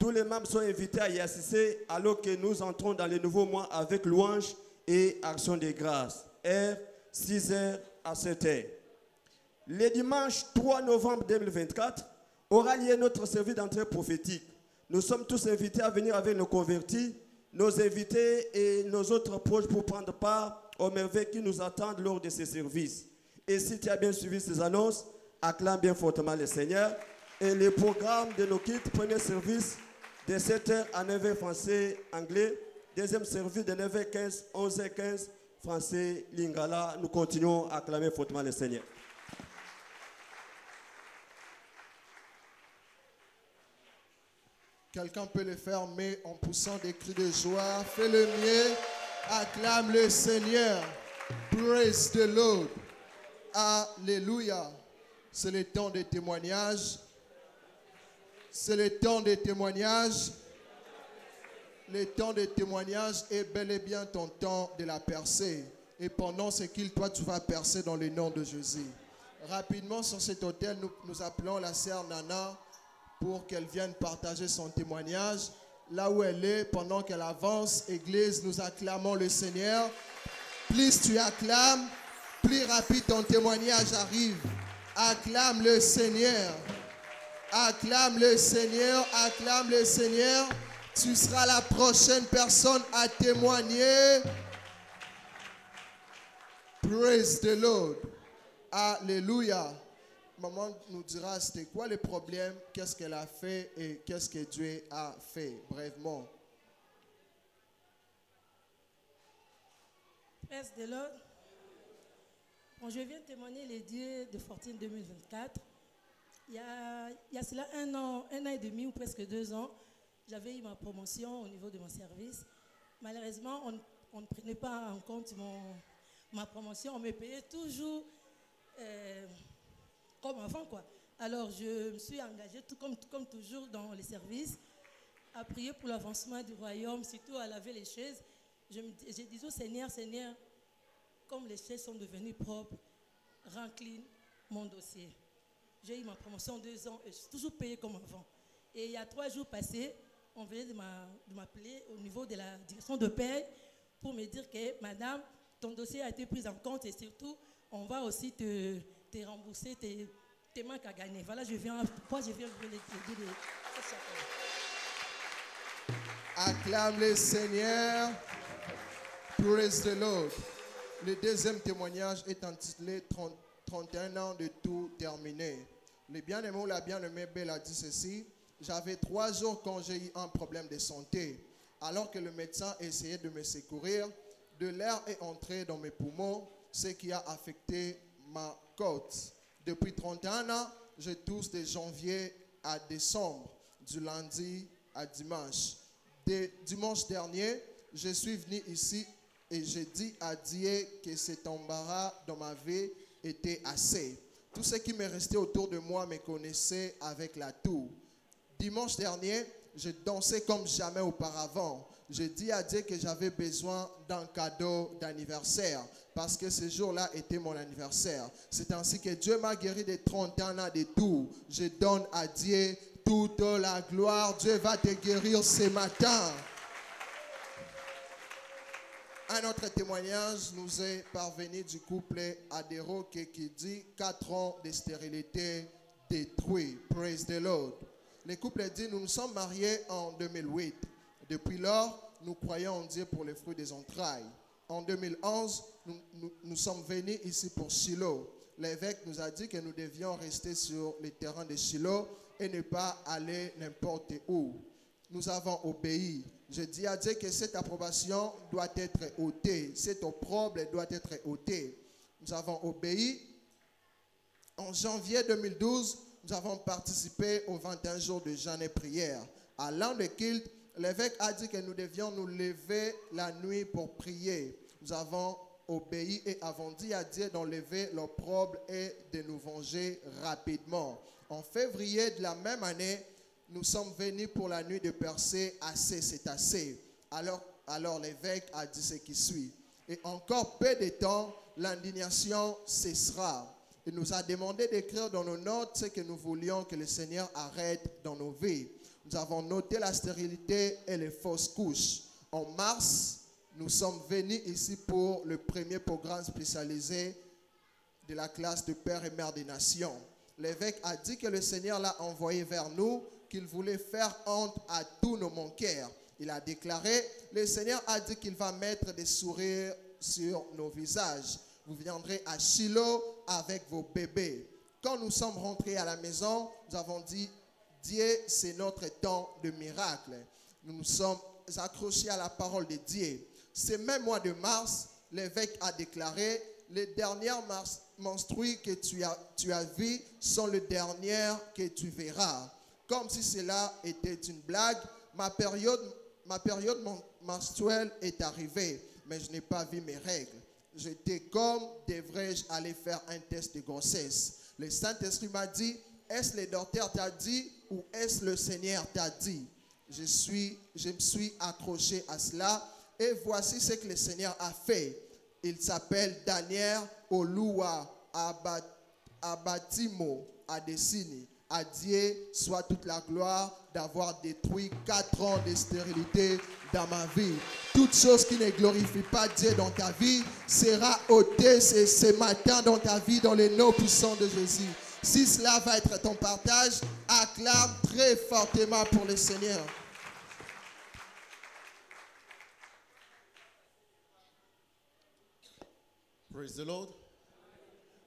Tous les membres sont invités à y assister alors que nous entrons dans le nouveau mois avec louange et action de grâce. Heure 6h à 7h. Le dimanche 3 novembre 2024 aura lieu notre service d'entrée prophétique. Nous sommes tous invités à venir avec nos convertis, nos invités et nos autres proches pour prendre part aux merveilles qui nous attendent lors de ces services. Et si tu as bien suivi ces annonces, acclame bien fortement le Seigneur. Et le programme de nos kits, premier service de 7h à 9h français, anglais. Deuxième service de 9h15, 11h15 français, lingala. Nous continuons à acclamer fortement le Seigneur. Quelqu'un peut le faire, mais en poussant des cris de joie. Fais le mieux. Acclame le Seigneur. Praise the Lord. Alléluia. C'est le temps des témoignages. C'est le temps des témoignages. Le temps des témoignages est bel et bien ton temps de la percée. Et pendant ce qu'il, toi, tu vas percer dans le nom de Jésus. Rapidement, sur cet autel, nous appelons la sœur Nana pour qu'elle vienne partager son témoignage. Là où elle est, pendant qu'elle avance, Église, nous acclamons le Seigneur. Plus tu acclames, plus rapide ton témoignage arrive. Acclame le Seigneur. Acclame le Seigneur. Acclame le Seigneur. Tu seras la prochaine personne à témoigner. Praise the Lord. Alléluia. Maman nous dira c'était quoi le problème, qu'est-ce qu'elle a fait et qu'est-ce que Dieu a fait, brièvement. Praise the Lord. Bon, je viens témoigner les dieux de Fortune 2024. Il y a cela un an et demi ou presque 2 ans, j'avais eu ma promotion au niveau de mon service. Malheureusement, on ne prenait pas en compte ma promotion, on me payait toujours comme avant, quoi. Alors, je me suis engagée, tout comme toujours, dans les services, à prier pour l'avancement du royaume, surtout à laver les chaises. Je disais au Seigneur, Seigneur, comme les chaises sont devenues propres, remplis mon dossier. J'ai eu ma promotion 2 ans et je suis toujours payée comme avant. Et il y a 3 jours passés, on venait de m'appeler au niveau de la direction de paie pour me dire que, madame, ton dossier a été pris en compte et surtout, on va aussi te rembourser tes manques à gagner. Voilà, pourquoi je viens vous le dire. Acclame le Seigneur. Praise the Lord. Le deuxième témoignage est intitulé 31 ans de tout terminé. Le bien-aimé ou la bien-aimée Belle a dit ceci. J'avais 3 jours quand j'ai eu un problème de santé. Alors que le médecin essayait de me secourir, de l'air est entré dans mes poumons, ce qui a affecté ma côte. Depuis 31 ans, je tousse de janvier à décembre, du lundi à dimanche. Dimanche dernier, je suis venu ici et j'ai dit à Dieu que cet embarras dans ma vie était assez. Tout ce qui me restait autour de moi me connaissait avec la toux. Dimanche dernier, je dansais comme jamais auparavant. J'ai dit à Dieu que j'avais besoin d'un cadeau d'anniversaire parce que ce jour-là était mon anniversaire. C'est ainsi que Dieu m'a guéri de 31 ans de tout. Je donne à Dieu toute la gloire. Dieu va te guérir ce matin. Un autre témoignage nous est parvenu du couple Adero qui dit 4 ans de stérilité détruits. Praise the Lord. Le couple dit nous nous sommes mariés en 2008. Depuis lors, nous croyons en Dieu pour les fruits des entrailles. En 2011, nous sommes venus ici pour Shiloh. L'évêque nous a dit que nous devions rester sur le terrain de Shiloh et ne pas aller n'importe où. Nous avons obéi. Je dis à Dieu que cette approbation doit être ôtée. Cet opprobre doit être ôté. Nous avons obéi. En janvier 2012, nous avons participé aux 21 jours de jeûne et prière. À l'un des cultes, l'évêque a dit que nous devions nous lever la nuit pour prier. Nous avons obéi et avons dit à Dieu d'enlever l'opprobre et de nous venger rapidement. En février de la même année, nous sommes venus pour la nuit de percée. Assez, c'est assez. Alors l'évêque a dit ce qui suit. Et encore peu de temps, l'indignation cessera. Il nous a demandé d'écrire dans nos notes ce que nous voulions que le Seigneur arrête dans nos vies. nous avons noté la stérilité et les fausses couches. En mars, nous sommes venus ici pour le premier programme spécialisé de la classe de Père et Mère des Nations. L'évêque a dit que le Seigneur l'a envoyé vers nous, qu'il voulait faire honte à tous nos manqueurs. Il a déclaré, le Seigneur a dit qu'il va mettre des sourires sur nos visages. Vous viendrez à Shiloh avec vos bébés. Quand nous sommes rentrés à la maison, nous avons dit, Dieu, c'est notre temps de miracle. Nous nous sommes accrochés à la parole de Dieu. Ce même mois de mars, l'évêque a déclaré, les dernières menstrues que tu as vues sont les dernières que tu verras. Comme si cela était une blague, ma période menstruelle est arrivée, mais je n'ai pas vu mes règles. J'étais comme, devrais-je aller faire un test de grossesse? Le Saint-Esprit m'a dit, est-ce le docteur t'a dit ou est-ce le Seigneur t'a dit? Je me suis accroché à cela et voici ce que le Seigneur a fait. Il s'appelle Daniel Olua Abatimo Adesini. À Dieu soit toute la gloire d'avoir détruit 4 ans de stérilité dans ma vie. Toute chose qui ne glorifie pas Dieu dans ta vie sera ôtée ce matin dans ta vie dans le nom puissant de Jésus. Si cela va être ton partage, acclame très fortement pour le Seigneur. Praise the Lord.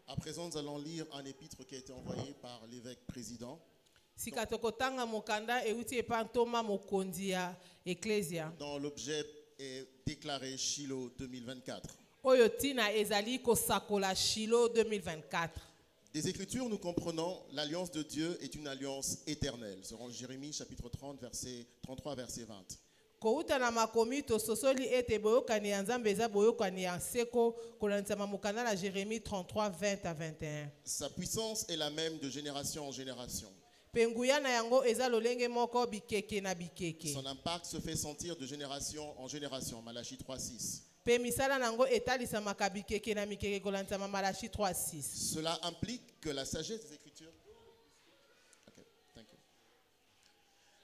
À présent, nous allons lire un épître qui a été envoyé par l'évêque président. Dans l'objet est déclaré Shiloh 2024. Des Écritures, nous comprenons l'alliance de Dieu est une alliance éternelle. Selon Jérémie chapitre 30, verset 33, verset 20. Sa puissance est la même de génération en génération. Son impact se fait sentir de génération en génération. Malachie 3:6. Cela implique que la sagesse des Écritures.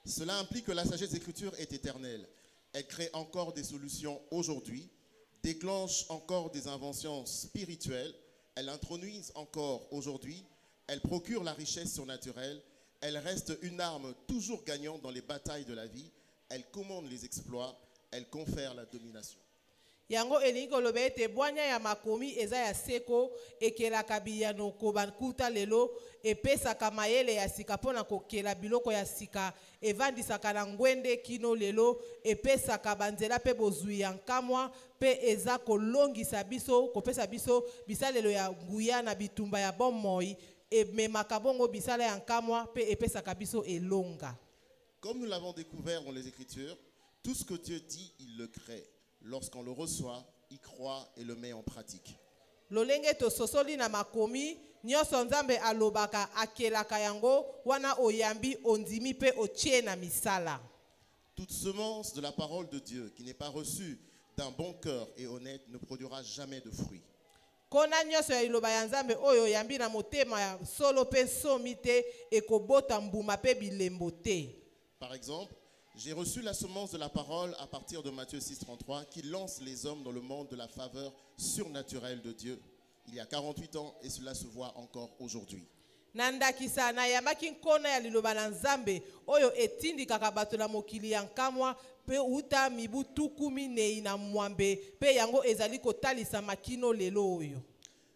Cela implique que la sagesse des Écritures est éternelle. Elle crée encore des solutions aujourd'hui, déclenche encore des inventions spirituelles, elle introduise encore aujourd'hui, elle procure la richesse surnaturelle, elle reste une arme toujours gagnante dans les batailles de la vie, elle commande les exploits, elle confère la domination. Yango elingi koloba ete bwanya ya makomi eza ya seko ekelaka biyano kobankuta lelo epesaka mayele ya sika mpona kokela biloko ya sika evandisaka na ngwende kino lelo epesaka banzela mpe bozwi ya nkamwa mpe eza kolongisa biso kopesa biso bisalelo ya nguya na bitumba ya bomoi ememaka bongo bisala ya nkamwa mpe epesaka biso elonga. Comme nous l'avons découvert dans les Écritures, tout ce que Dieu dit, il le crée. Lorsqu'on le reçoit, il croit et le met en pratique. Lolenge to sosoli na makomi nyonso nzambe alobaka akelaka yango wana oyambi ondimi pe otie na misala. Toute semence de la parole de Dieu qui n'est pas reçue d'un bon cœur et honnête ne produira jamais de fruits. Kona nyonso ya iloba ya nzambe oyo oyambi na motema ya solo pe somi te ekobota mbuma pe bilembo te. Par exemple, j'ai reçu la semence de la parole à partir de Matthieu 6,33 qui lance les hommes dans le monde de la faveur surnaturelle de Dieu. Il y a 48 ans et cela se voit encore aujourd'hui. Nandakisa na yamaki nkona ya liloba na nzambe oyo etindikaka bato na mokili ya nkamwa pe uta mibu tukumi nei na mwambe pe yango ezali kotalisa makino lelo oyo.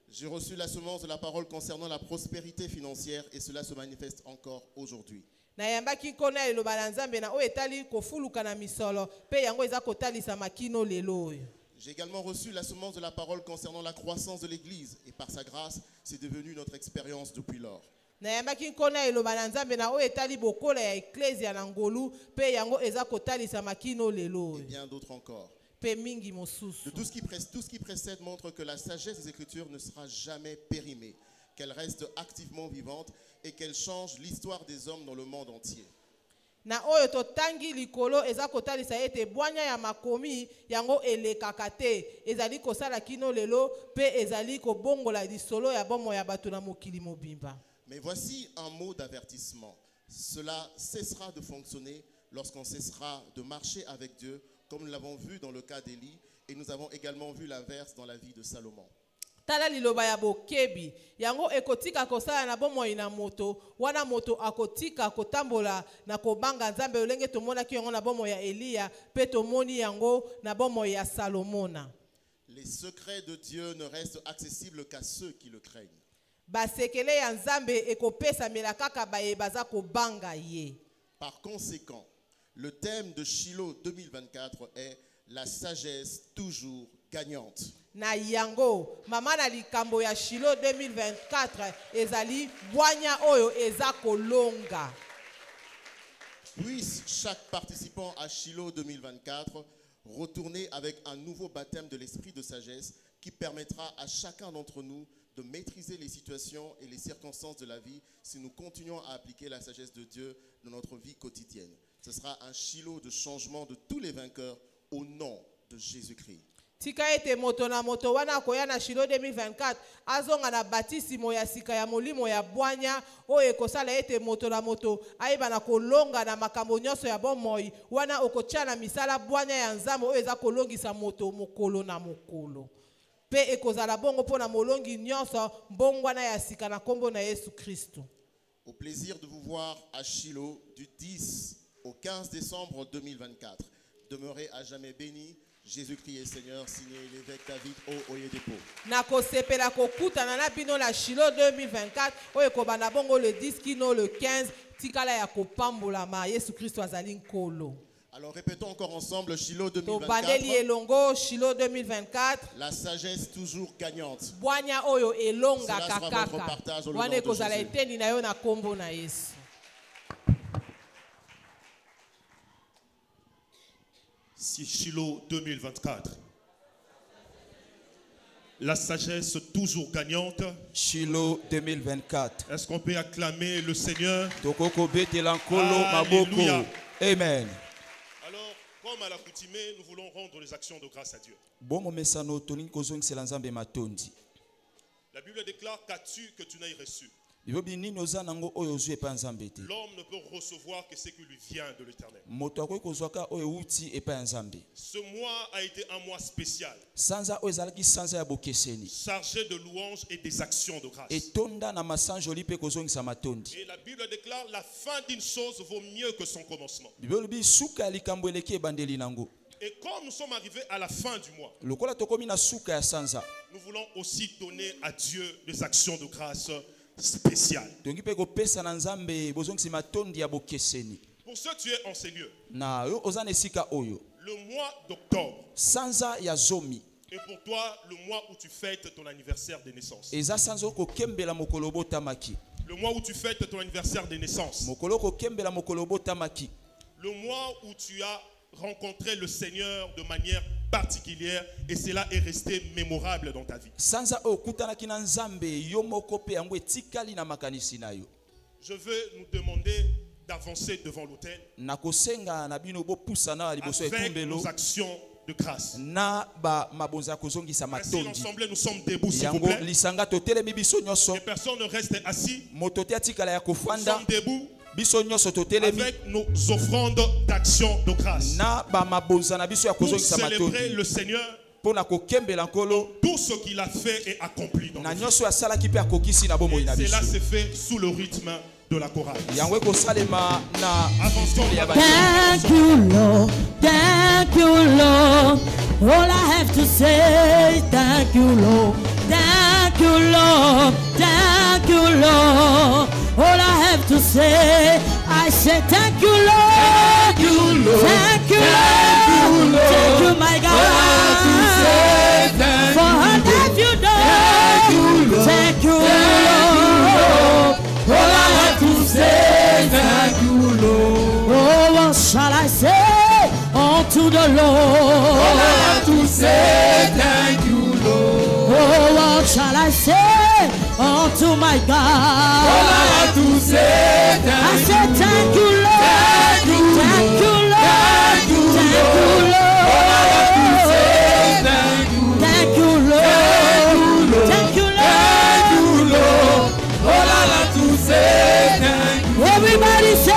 J'ai reçu la semence de la parole concernant la prospérité financière et cela se manifeste encore aujourd'hui. Na yambaki nkona ya liloba na nzambe na oyo etali kofuluka na misolo pe yango eza kotalisa makino lelo oyo. J'ai également reçu la semence de la parole concernant la croissance de l'Église et par sa grâce, c'est devenu notre expérience depuis lors. Na yambaki nkona ya liloba na nzambe na oyo etali bokola ya eklesia na ngolu pe yango eza kotalisa makino lelo oyo. Et bien d'autres encore. Pe mingi mosusu. Tout ce qui précède montre que la sagesse des Écritures ne sera jamais périmée, qu'elle reste activement vivante et qu'elle change l'histoire des hommes dans le monde entier. Na oyo totangi likolo eza kotalisa ete bwanya ya makomi yango elekaka te ezali kosala kino lelo pe ezali kobongola lisolo ya bomo ya bato na mokili mobimba. Mais voici un mot d'avertissement. Cela cessera de fonctionner lorsqu'on cessera de marcher avec Dieu, comme nous l'avons vu dans le cas d'Élie, et nous avons également vu l'inverse dans la vie de Salomon. Tala liloba ya bokebi yango ekotika kosala na bomoi na moto wana moto akotika kotambola na kobanga nzambe olenge tomonaki yango na bomoi ya Eliya pe tomoni yango na bomoi ya Salomona. Les secrets de Dieu ne restent accessibles qu'à ceux qui le craignent. Basekele ya nzambe ekopesa melakaka baye baza kobanga ye. Par conséquent, le thème de Shiloh 2024 est la sagesse toujours gagnante. Na yango mama na likambo ya Shiloh 2024 ezali bwanya oyo eza kolonga. Puisse chaque participant à Shiloh 2024 retourner avec un nouveau baptême de l'esprit de sagesse qui permettra à chacun d'entre nous de maîtriser les situations et les circonstances de la vie si nous continuons à appliquer la sagesse de Dieu dans notre vie quotidienne. Ce sera un Shiloh de changement de tous les vainqueurs au nom de Jésus-Christ. Tika ete moto na moto wana koya na Shiloh 2024 azonga na batisimo ya sika ya molimo ya bwanya oyo ekosala ete moto na moto ayeba na kolonga na makambo nyonso ya bomoi wana okotia na misala bwanya ya nzambe oyo eza kolongisa moto mokolo na mokolo pe ekozala bongo pona molongi nyonso mbongwana ya sika na kombo na Yesu Kristo. Au plaisir de vous voir à Shiloh du 10 au 15 décembre 2024. Demeurez à jamais bénis. Jésus-Christ est Seigneur, signé l'évêque David au Oyedepo. Nako sepela kokutana na bino na Shiloh 2024 oyo kobana bongo le 10 kino le 15 tikala ya kopambola ma Yesu Kristo azali nkolo. Alors répétons encore ensemble Shiloh To 2024. bandeli elongo Shiloh 2024. La sagesse toujours gagnante. Bwanya oyo elonga Cela sera kakaka. votre partage au nom Wana de ekozala Jésus. eteni na yo na kombo na Yesu. Si Shiloh 2024. La sagesse toujours gagnante. Shiloh 2024. Est-ce qu'on peut acclamer le Seigneur? Tokoko betela nkolo Alléluia. maboko. Amen. Alors, comme à l'accoutumée, nous voulons rendre les actions de grâce à Dieu. Bomo mesano tolingi kozongisela nzambe matondi. La Bible déclare qu'as-tu que tu n'aies reçu. Bibobi nini oza nango oyo ozwi epai ya nzambe te. L'homme ne peut recevoir que ce qui lui vient de l'Éternel. Moto akoki kozwaka oyo euti epai ya nzambe. Ce mois a été un mois spécial, Sanza oyo ezalaki sanza ya bokeseni. chargé de louanges et des actions de grâce. Etonda na masanjoli mpe kozongisa matondi. Et la Bible déclare la fin d'une chose vaut mieux que son commencement. Bibobi suka ya likambo eleki ebandeli nango. Et comme nous sommes arrivés à la fin du mois, Lokola tokomi na suka ya sanza. nous voulons aussi donner à Dieu des actions de grâce spéciales. Tongi mpe kopesa na nzambe bozongisi matondi ya bokeseni. Pour ceux tu es en ces lieux, Na yo oza na esika oyo. le mois d'octobre Sanza ya zomi. est pour toi le mois où tu fêtes ton anniversaire de naissance. Eza sanza okokembela mokolo botamaki. Le mois où tu fêtes ton anniversaire de naissance. Mokolo okokembela mokolo botamaki. Le mois où tu as rencontré le Seigneur de manière particulière et cela est resté mémorable dans ta vie. Sanza okutanaki na nzambe yo moko pe yango etikali na makanisi na yo. Je veux nous demander d'avancer devant l'autel Na kosenga na bino bopusana na liboso avec ekumbelo nos actions de grâce. na ba mabonza kozongisa Ainsi, matondi. l'ensemble, nous sommes debout, s'il vous Yango plaît. lisanga totelemi biso nyonso. Et personne ne reste assis. Moto te atikala ya Nous kofanda sommes debout biso nyonso totelemi avec nos offrandes d'action de grâce. na ba mabonza na biso ya Pour kozongisa célébrer matondi. le Seigneur, Pona kokembela nkolo tout ce qu'il a fait et accompli dans na nos vies. nyonso asalaki pe akokisi na bomoi Et na biso. cela se fait sous le rythme de la chorale. Yango ekosalema na Avançons. ya ba- Thank you, Lord. Thank you, Lord. All I have to say, thank you, Lord. Thank you, Lord. Thank you, Lord. All I have to say, I say thank you, Lord. Thank you, Lord. Thank you, Lord. Thank you, my God. For all that you done. Thank you, Lord. All I have to say, thank you, Lord. Oh, what shall I say unto the Lord? All I have to say, thank you, Lord. Oh, what shall I say unto my God? All I have to say, I say thank you, Lord. Thank you, thank you, Lord. Thank you, Lord. All I have to say, thank you, thank you, Lord. Thank you, Lord. All I have to say, thank you. Everybody say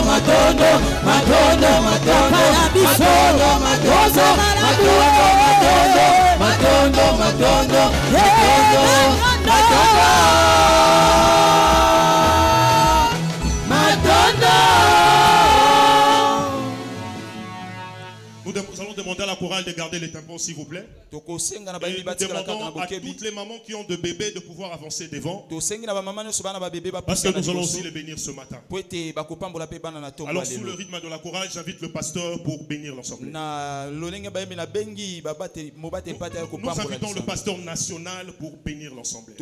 matondo, matondo, matondo, matondo, matondo, Nous allons demander à la chorale de garder les tympans, s'il vous plaît. Et nous demandons à toutes les mamans qui ont de bébés de pouvoir avancer devant. Parce que nous allons aussi les bénir ce matin. Alors sous le rythme de la chorale, j'invite le pasteur pour bénir l'ensemble. Nous invitons le pasteur national pour bénir l'ensemble.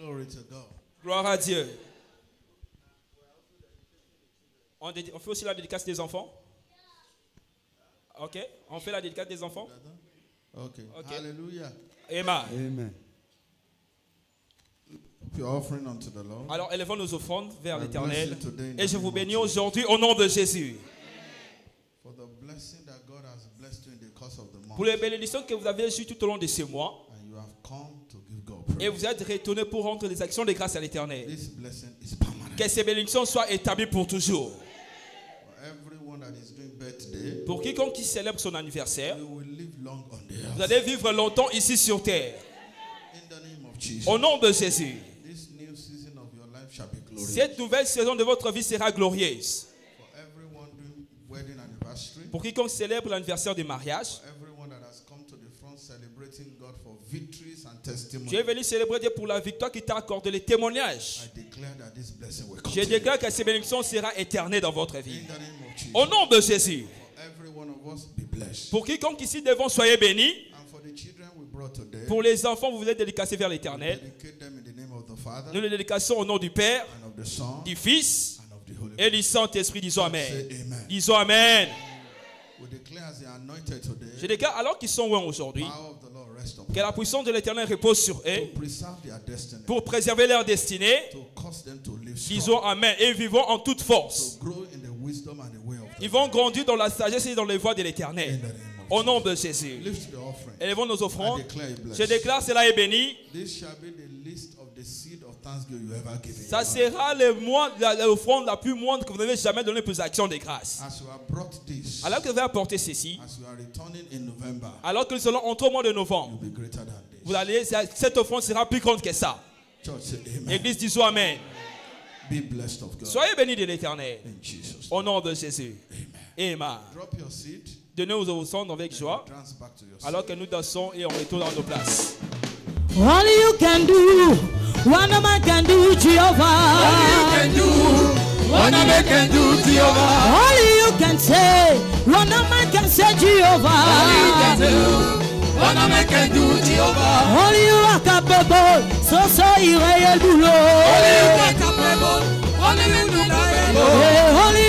Glory to God. Gloire à Dieu. On fait aussi la dédicace des enfants. Ok. On fait la dédicace des enfants. Okay. Hallelujah. Amen. Amen. Your offering unto the Lord. Alors élevons nos offrandes vers l'Éternel. Et je vous bénis aujourd'hui au nom de Jésus. For the blessing that God has blessed you in the course of the month. Pour les bénédictions que vous avez reçues tout au long de ces mois. And you have come to give God praise. Et vous êtes retourné pour rendre des actions de grâce à l'Éternel. This blessing is permanent. Que ces bénédictions soient établies pour toujours. For everyone that is doing birthday, pour quiconque qui célèbre son anniversaire, you will live long on the earth. Vous allez vivre longtemps ici sur terre. In the name of Jesus. Au nom de Jésus. This new season of your life shall be glorious. Cette nouvelle saison de votre vie sera glorieuse. For everyone doing wedding anniversary, pour quiconque célèbre l'anniversaire du mariage, tu es venu célébrer Dieu pour la victoire qui t'a accordé les témoignages. Je déclare que ces bénédictions seront éternelles dans votre vie. Au nom de Jésus. Pour quiconque ici devant, soyez bénis. Pour les enfants, vous voulez dédicacer vers l'Éternel. Nous les dédicassons au nom du Père, du Fils et du Saint-Esprit. Disons Amen. Disons Amen. Je déclare alors qu'ils sont loin aujourd'hui, que la puissance de l'Éternel repose sur eux pour préserver leur destinée. Disons Amen. Et vivons en toute force. Ils vont grandir dans la sagesse et dans les voies de l'Éternel. Au nom de Jésus. Élevons nos offrandes. Je déclare cela est béni. Ça sera l'offrande la plus moindre que vous n'avez jamais donnée pour les actions de grâce. Alors que vous avez apporté ceci, alors que nous allons entrer au mois de novembre, cette offrande sera plus grande que ça. L'église dit Amen. Soyez bénis de l'Éternel. Au nom de Jésus. Amen. Donnez vos offrandes avec joie, alors que nous dansons et on retourne dans nos places. All you can do, what a man can do, Jehovah. All you can do, what a man can do, Jehovah. All you can say, what a man can say, Jehovah. All you can do, what a man can do, Jehovah. All you are capable, so irréel boulot. All you are capable, only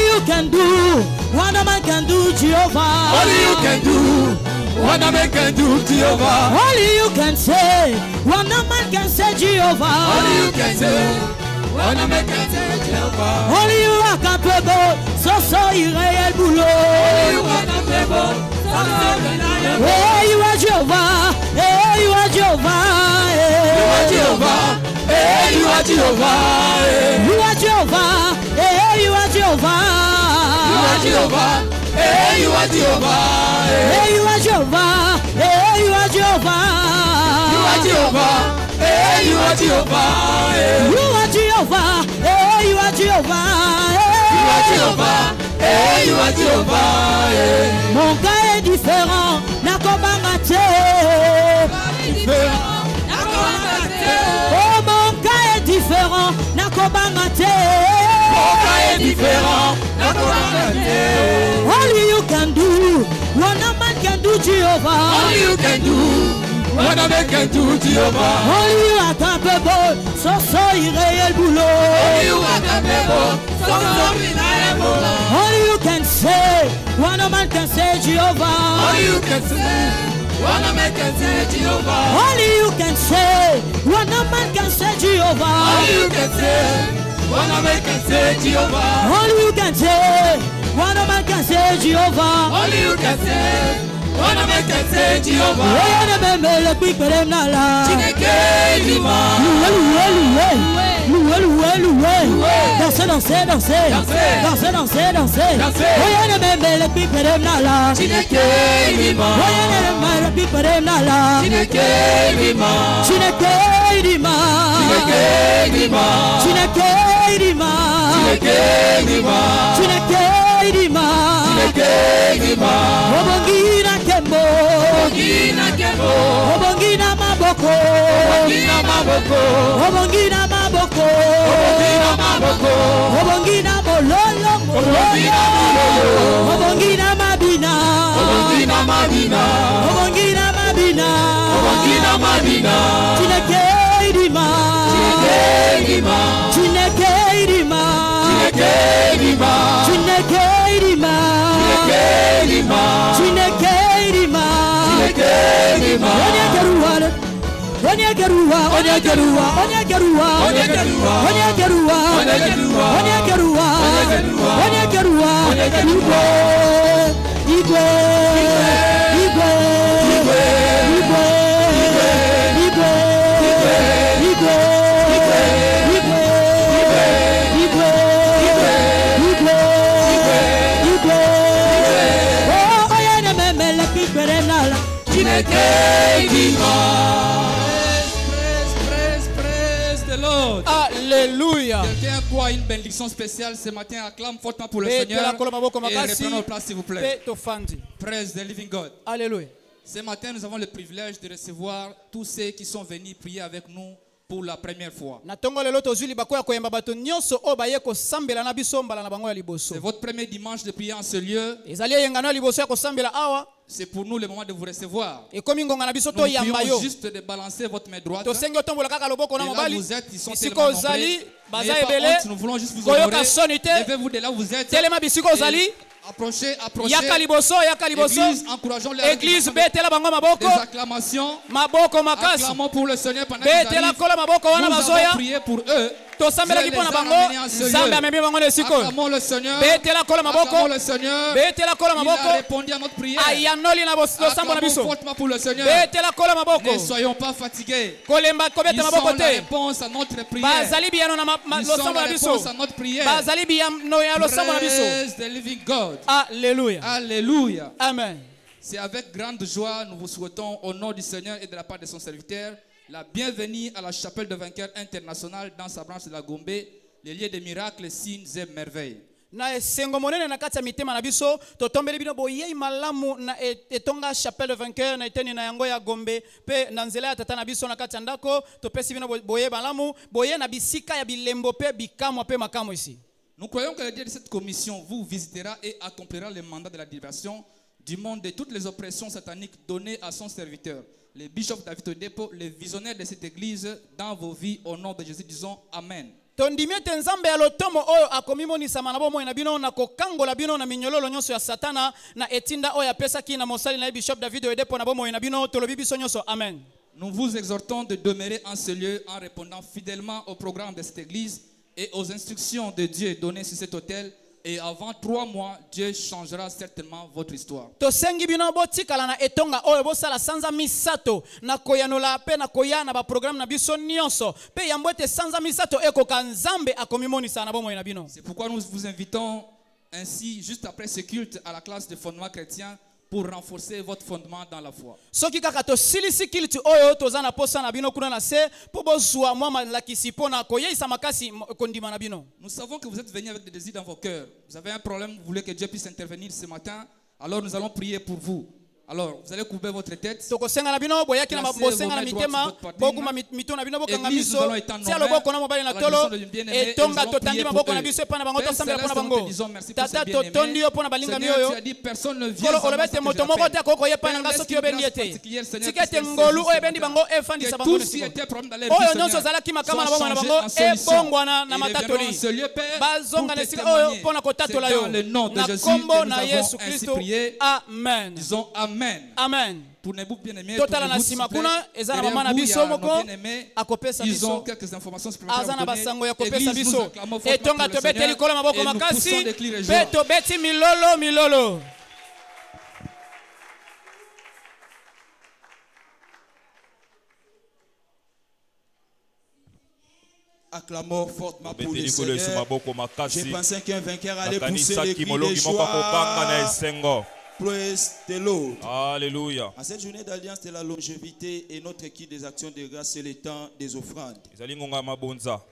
you can do, what a man can do, Jehovah. Only you can do. What a man can do, Jehovah. Only you can say. What a man can say, Jehovah. Only you can say. What a man can say, Jehovah. Only you are capable. So irréel boulot. Only you are capable. So irréel. Hey, you are Jehovah. Hey, you are Jehovah. You are Jehovah. Hey, you are Jehovah. You are Jehovah. Hey, you are Jehovah. You are Jehovah. Hey, you are Jehovah. Hey, you are Jehovah. Hey, you are Jehovah. You are Jehovah. Hey, you are Jehovah. You are Jehovah. Hey, you are Jehovah. You are Jehovah. Hey, you are Jehovah. Mon gars est différent. Nakobangate. Oh, mon gars est différent. Nakobangate. Mon gars est différent. Only you can do, what a man can do, Jehovah. Only you can do, what a man can do, Jehovah. Only you are capable, so irréel boulot. Only you are capable, so irréel boulot. Only you can say, what a man can say, Jehovah. Only you can say, what a man can say, Jehovah. Only you can say, what a man can say, Jehovah. Only you can say. What a man can say, Jehovah. Only you can say. What a man can say, Jehovah. Only you can say. Wana mekete Jehova. Oyana memele kwikere nala. Chineke dima. Dansez, dansez, dansez. Dansez, dansez, dansez. Oyana memele kwikere nala. Chineke dima. Oyana memele kwikere nala. Chineke dima. Chineke dima. Chineke dima. Chineke dima. Chineke dima. Chineke dima. Chineke dima. Obongina kembo. Obongina kembo. Obongina maboko. Obongina maboko. Obongina maboko. Obongina maboko. Obongina mololo. Obongina mololo. Obongina mabina. Obongina mabina. Obongina mabina. Obongina mabina. Chineke dima. Chineke dima. Chineke dima. Chineke dima. Chineke dima. Chineke dima. Chineke dima. Chineke dima. Onya gerua, onya gerua, onya gerua, onya gerua, onya gerua, onya gerua, onya gerua, onya gerua, onya gerua, Igwe, Igwe, Igwe, Igwe, Igwe, Igwe, Igwe, Igwe, Igwe, Igwe, Igwe, oh, oyana memele kikere nala. Chineke dima. Alléluia. Quelqu'un a quoi une bénédiction spéciale ce matin? Acclame fortement pour le Seigneur. Et reprenons notre place s'il vous plaît. Praise the living God. Alléluia. Ce matin nous avons le privilège de recevoir tous ceux qui sont venus prier avec nous pour la première fois. C'est votre premier dimanche de prier en ce lieu. C'est pour nous le moment de vous recevoir. Nous prions juste de balancer votre main droite. Et là vous êtes, ils sont tellement nombreux. Nous voulons juste vous honorer. Levez-vous de là où vous êtes. Approchez, approchez. Église, encourageons-les. Église, betela bango maboko. Des acclamations. Maboko makasi. Acclamons pour le Seigneur pendant qu'ils arrivent. Nous avons prié pour eux. Acclamons le Seigneur. Acclamons le Seigneur. Il a répondu à notre prière. Acclamons fortement pour le Seigneur. Ne soyons pas fatigués. Ils sont la réponse à notre prière. Ils sont la réponse à notre prière. Praise the living God. Alléluia. Alléluia. Amen. C'est avec grande joie nous vous souhaitons au nom du Seigneur et de la part de son serviteur la bienvenue à la chapelle de vainqueurs internationale dans sa branche de la Gombe, les lieux de miracles, signes et merveilles. Na esengo monene na kati ya mitema na biso totombeli bino boyei malamu na etonga chapelle de vainqueur na eteni na yango ya Gombe pe na nzela ya tata na biso na kati ya ndako topesi bino boye malamu boye na bisika ya bilembo pe bikamwa pe makamo ici. Nous croyons que le Dieu de cette commission vous visitera et accomplira le mandat de la libération du monde de toutes les oppressions sataniques données à son serviteur. Les bishops David Odepo, les visionnaires de cette église, dans vos vies, au nom de Jésus, disons Amen. Tondimete nzambe ya lotomo oyo akomimonisa na bomoi na bino na kokangola bino na minyololo nyonso ya satana na etinda oyo apesaki na mosali na bishop David Odepo na bomoi na bino tolobi biso nyonso amen. Nous vous exhortons de demeurer en ce lieu en répondant fidèlement au programme de cette église et aux instructions de Dieu données sur cet autel. Et avant 3 mois, Dieu changera certainement votre histoire. Tosengi bino botikala na etonga oyo bosala sanza misato na koyanola pe na koyana ba programme na biso nyonso pe yambwete sanza misato ekoka nzambe akomimonisa na bomoi na bino. C'est pourquoi nous vous invitons ainsi juste après ce culte à la classe de fondement chrétien pour renforcer votre fondement dans la foi. Soki kaka to silisi kilti oyo tozana posa na bino kuna na se po bozwa mwa malakisi pona koyeisa makasi kondima na bino. Nous savons que vous êtes venus avec des désirs dans vos cœurs. Vous avez un problème, vous voulez que Dieu puisse intervenir ce matin. Alors nous allons prier pour vous. Alors, vous allez couvrir votre tête. Église, nous allons étendre nos mains. Nous bien-aimés, et nous allons prier pour eux. Père Céleste, nous te disons merci pour ces bien-aimés. Seigneur, tu as dit personne ne vient sans moi sans que je l'appelle. Que tous qui étaient problèmes dans leur vie, Seigneur, soient changés en solution. Et reviendrons en ce lieu, Père, pour te témoigner. C'est dans le nom de Jésus que nous avons ainsi prié. Amen. Disons Amen. Amen. Tournez-vous bien-aimés, ils ont quelques informations supplémentaires à vous donner. Église, nous acclamons fortement pour le Seigneur et nous poussons des cris de joie. Acclamons fortement pour le Seigneur. J'ai pensé qu'un vainqueur allait pousser les cris de joie. Praise the Lord. Alléluia. En cette journée d'alliance de la longévité et notre équipe des actions de grâce, c'est le temps des offrandes.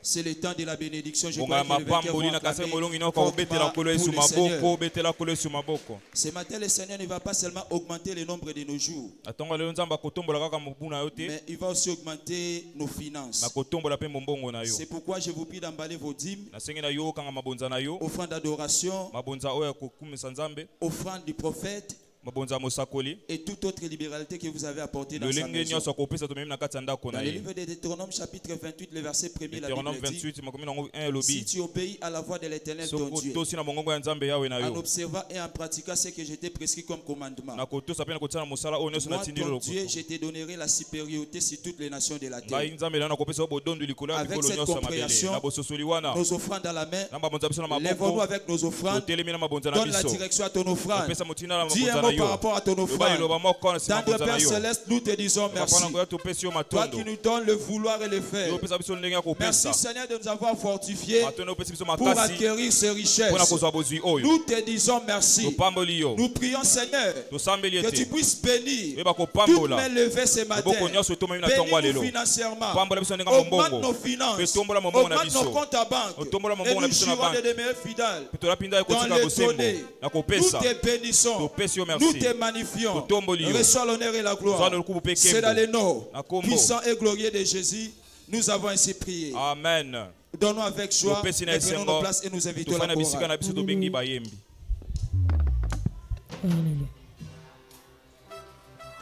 C'est le temps de la bénédiction. Je crois que le vainqueur va ce matin, le Seigneur ne va pas seulement augmenter le nombre de nos jours, mais il va aussi augmenter nos finances. C'est pourquoi je vous prie d'emballer vos dîmes, offrandes d'adoration, offrandes du prophète, et toute autre libéralité que vous avez apportée dans sa maison. Dans le livre de Deutéronome chapitre 28, le verset 1er, la Bible dit: si tu obéis à la voix de l'Éternel ton Dieu, en observant et en pratiquant ce que je t'ai prescrit comme commandement, moi ton Dieu, je te donnerai la supériorité sur toutes les nations de la terre. Avec cette compréhension, nos offrandes à la main, lèvons-nous avec nos offrandes, donne la direction à ton offrande, dis un mot par rapport à ton offrande. Tendre Père Céleste, nous te disons merci. Toi qui nous donnes le vouloir et le faire. Merci Seigneur de nous avoir fortifiés pour acquérir ces richesses. Nous te disons merci. Nous prions Seigneur que tu puisses bénir toutes mes levées ce matin. Bénis-nous financièrement. Augmente nos finances. Augmente nos comptes à banque. Et nous jurons de demeurer fidèles dans les données. Nous te bénissons. Nous te magnifions. Reçois l'honneur et la gloire. C'est dans le nom puissant et glorieux de Jésus. Nous avons ainsi prié. Amen. Donnons avec joie et prenons nos places et nous invitons la chorale.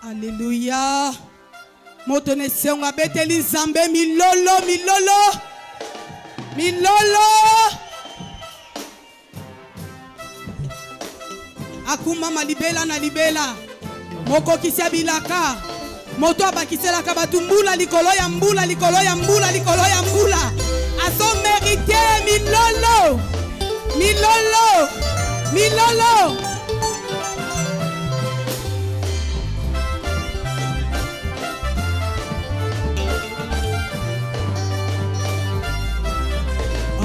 Alléluia. Motone senga beteli zambe milolo milolo milolo. Akuma malibela na libela. Moko kisia bilaka. Moto abakiselaka batumbula likolo ya mbula likolo ya mbula likolo ya mbula. Aso mérité milolo milolo milolo.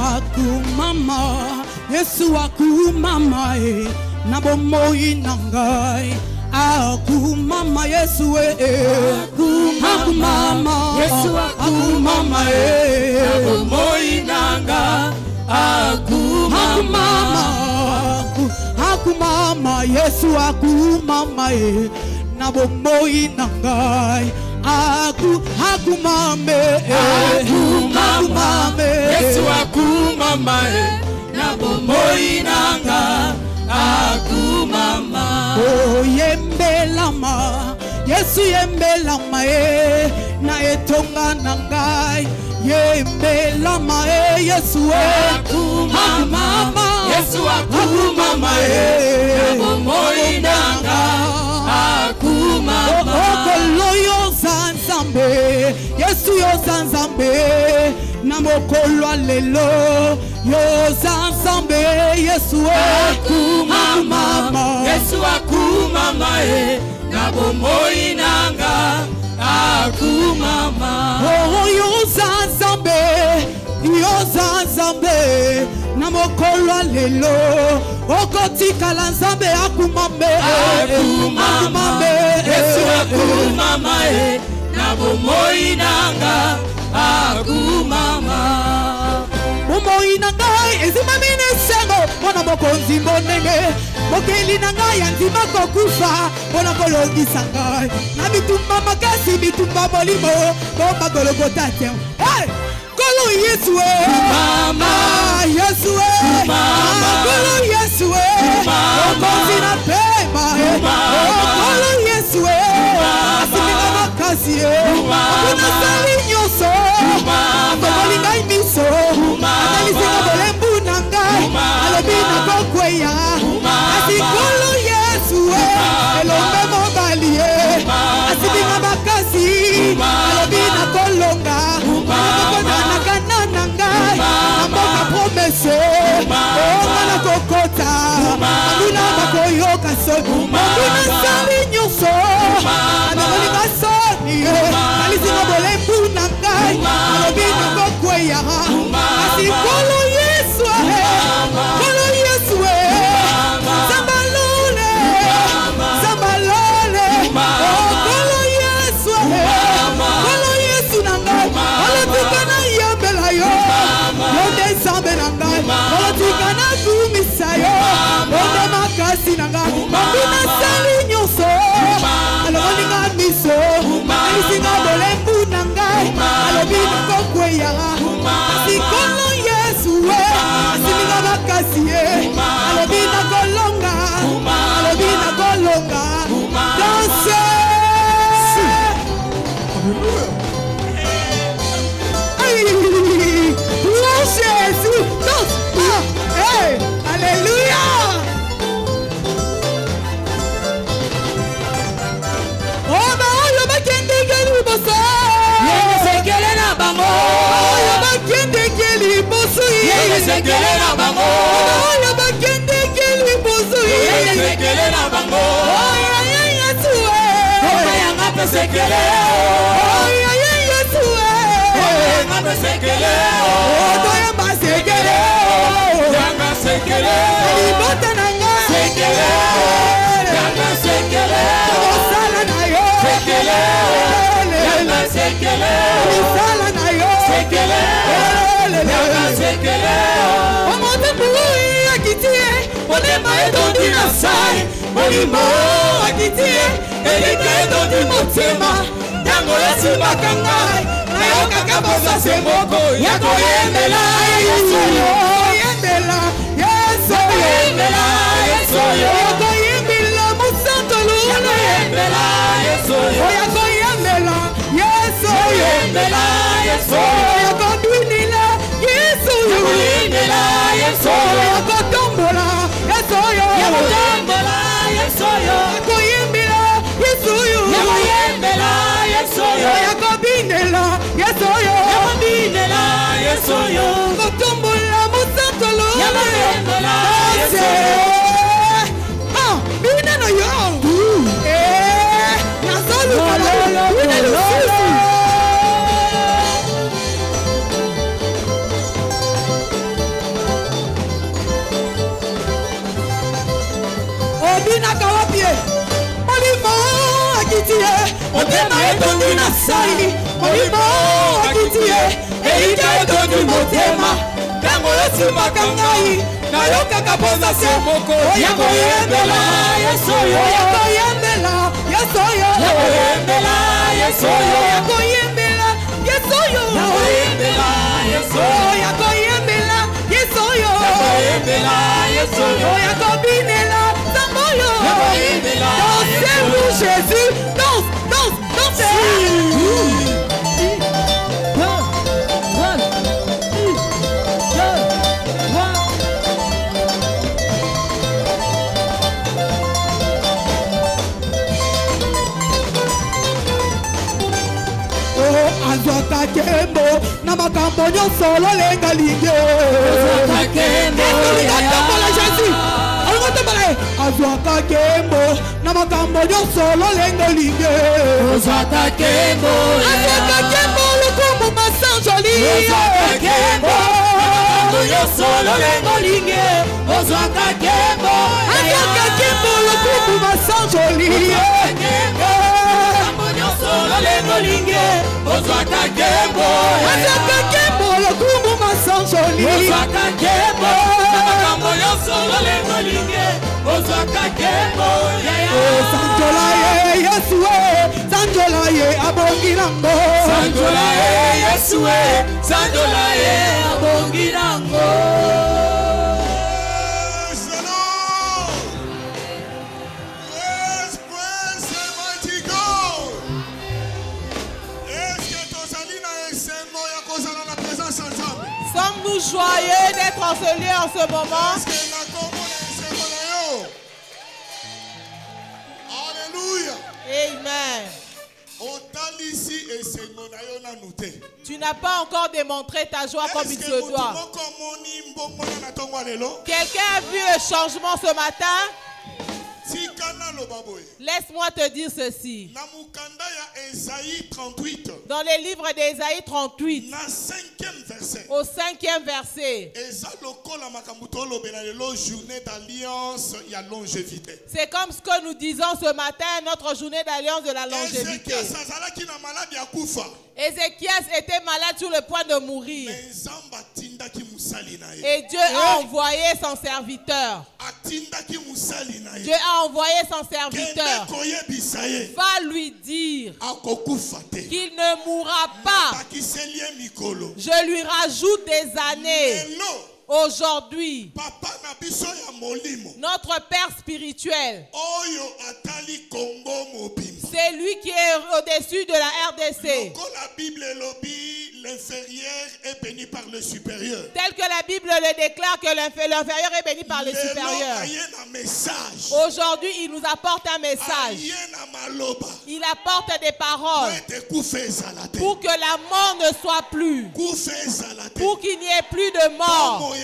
Akumama, Yesu akumama nabomoi nangai. Akumama Yesu akumama Yesu akumama nabomoi nangai. Akumama akumama Yesu akumama nabomoi nangai. Akumame akumame Yesu akumama nabomoi nanga. Akumama oh yembelama Yesu yembelama na etonga nangai. Yembelama Yesu akumama Yesu akumama nabomoi nanga. Akumama okolo zanzambe Yesu yo zanzambe na mokolo lelo yo zanzambe. Yesu akumama Yesu akumama nabomoi nanga. Akumama oh yo zanzambe na mokolo lelo okotikala nzambe akumame akumame Yesu akumama nabomoi nanga. Akumama bomoi nangai ezimamine sengo mona mokonzi mbonenge mokeli nangai anzima kokufa mona kolongisa ngai na bitumba makasi bitumba molimo bomba gologota te. Hey! Kolo Yesu mama Yesu mama kolo Yesu mokonzi na pema kolo Yesu asimika makasi kuna sali nyoso kolinga imiso analisika bolembu nangai alobi na kokweya asikolo Yesu elombe mobali asimika makasi alobi na kolonga nakana nangai amboka promese ongana kokota amuna bakoyoka soni amuna sali nyoso anakolinga soni alisika bolembu nangai alobi na kokweya sekele na bango. Oyo bakendekeli bozwi. Sekele na bango. Oyo Yesu. Oyo yanga pe sekele. Oyo Yesu. Oyo yanga pe sekele. Oyo ba sekele. Yanga sekele. Libota nanga. Sekele. Yanga sekele. Osala na yo. Sekele. Yanga sekele. Osala na yo. Sekele. Yanga sekele. Omote bui akitie. Olema edondi na sai. Olimo akitie. Elika edondi motema. Yango yasimaka ngai. Nayokaka bosa semoko. Yako yembela Yesu yo. Yembela Yesu. Yembela Yesu yo. Yako yembela musanto luna. Yako yembela Yesu yo. Yako yembela Yesu. Yembela Yesu. Yako dwinila Yesu yo. Yako yembela Yesu. Yako tombola Yesu yo. Yako tombola Yesu yo. Yako yembela Yesu yo. Yako yembela Yesu yo. Yako binela Yesu yo. Yako binela Yesu yo. Yako tombola musanto luna. Yako yembela Yesu yo. Bineno yo. Nazolu kala. Bineno yo. Obina kawapie. Olimo akitie. Otema etondi na sai. Olimo akitie. Elika etondi motema. Tango yosimaka ngai. Nayokaka poza semoko. Yako yembela Yesu yo. Yako yembela Yesu yo. Yako yembela Yesu yo. Yako yembela Yesu yo. Yako yembela Yesu yo. Yako yembela Yesu yo. Yako yembela Yesu yo. Yako binela Sambo yo. Yako yembela Dansez-vous Jésus. Danse, danse, dansez. Azwaka kembo na makambo nyonso lolenga linge. Azwaka kembo Tombola Jésus. Azwaka kembo na makambo nyonso lolenga linge. Azwaka kembo. Azwaka kembo lokumu masanjoli. Azwaka kembo na makambo nyonso lolenga linge. Azwaka kembo. Azwaka kembo lokumu masanjoli. Azwaka kembo. Lengolinge, Ozwaka kembo. Azwaka kembo lokumu masanjoli. Ozwaka kembo. Namakambo nyonso lengolinge, Ozwaka kembo. Sanjola ye Yesu sanjola ye abongi nango. Sanjola ye Yesu sanjola ye abongi nango. Sommes-nous joyeux d'être en ce lieu en ce moment? Alléluia. Amen. Tu n'as pas encore démontré ta joie comme il se doit. Quelqu'un a vu le changement ce matin? Laisse-moi te dire ceci. Dans les livres d'Ésaïe 38, au 5e verset, c'est comme ce que nous disons ce matin, notre journée d'alliance de la longévité. Ézéchias était malade sur le point de mourir. Et Dieu a envoyé son serviteur. Dieu a envoyé son serviteur. Va lui dire qu'il ne mourra pas. Je lui rajoute des années. Aujourd'hui, notre Père spirituel, c'est lui qui est au-dessus de la RDC. l'inférieur est béni par le supérieur. Tel que la Bible le déclare que l'inférieur est béni par le supérieur. Aujourd'hui, il nous apporte un message. Il apporte des paroles pour que la mort ne soit plus. Pour qu'il n'y ait plus de mort.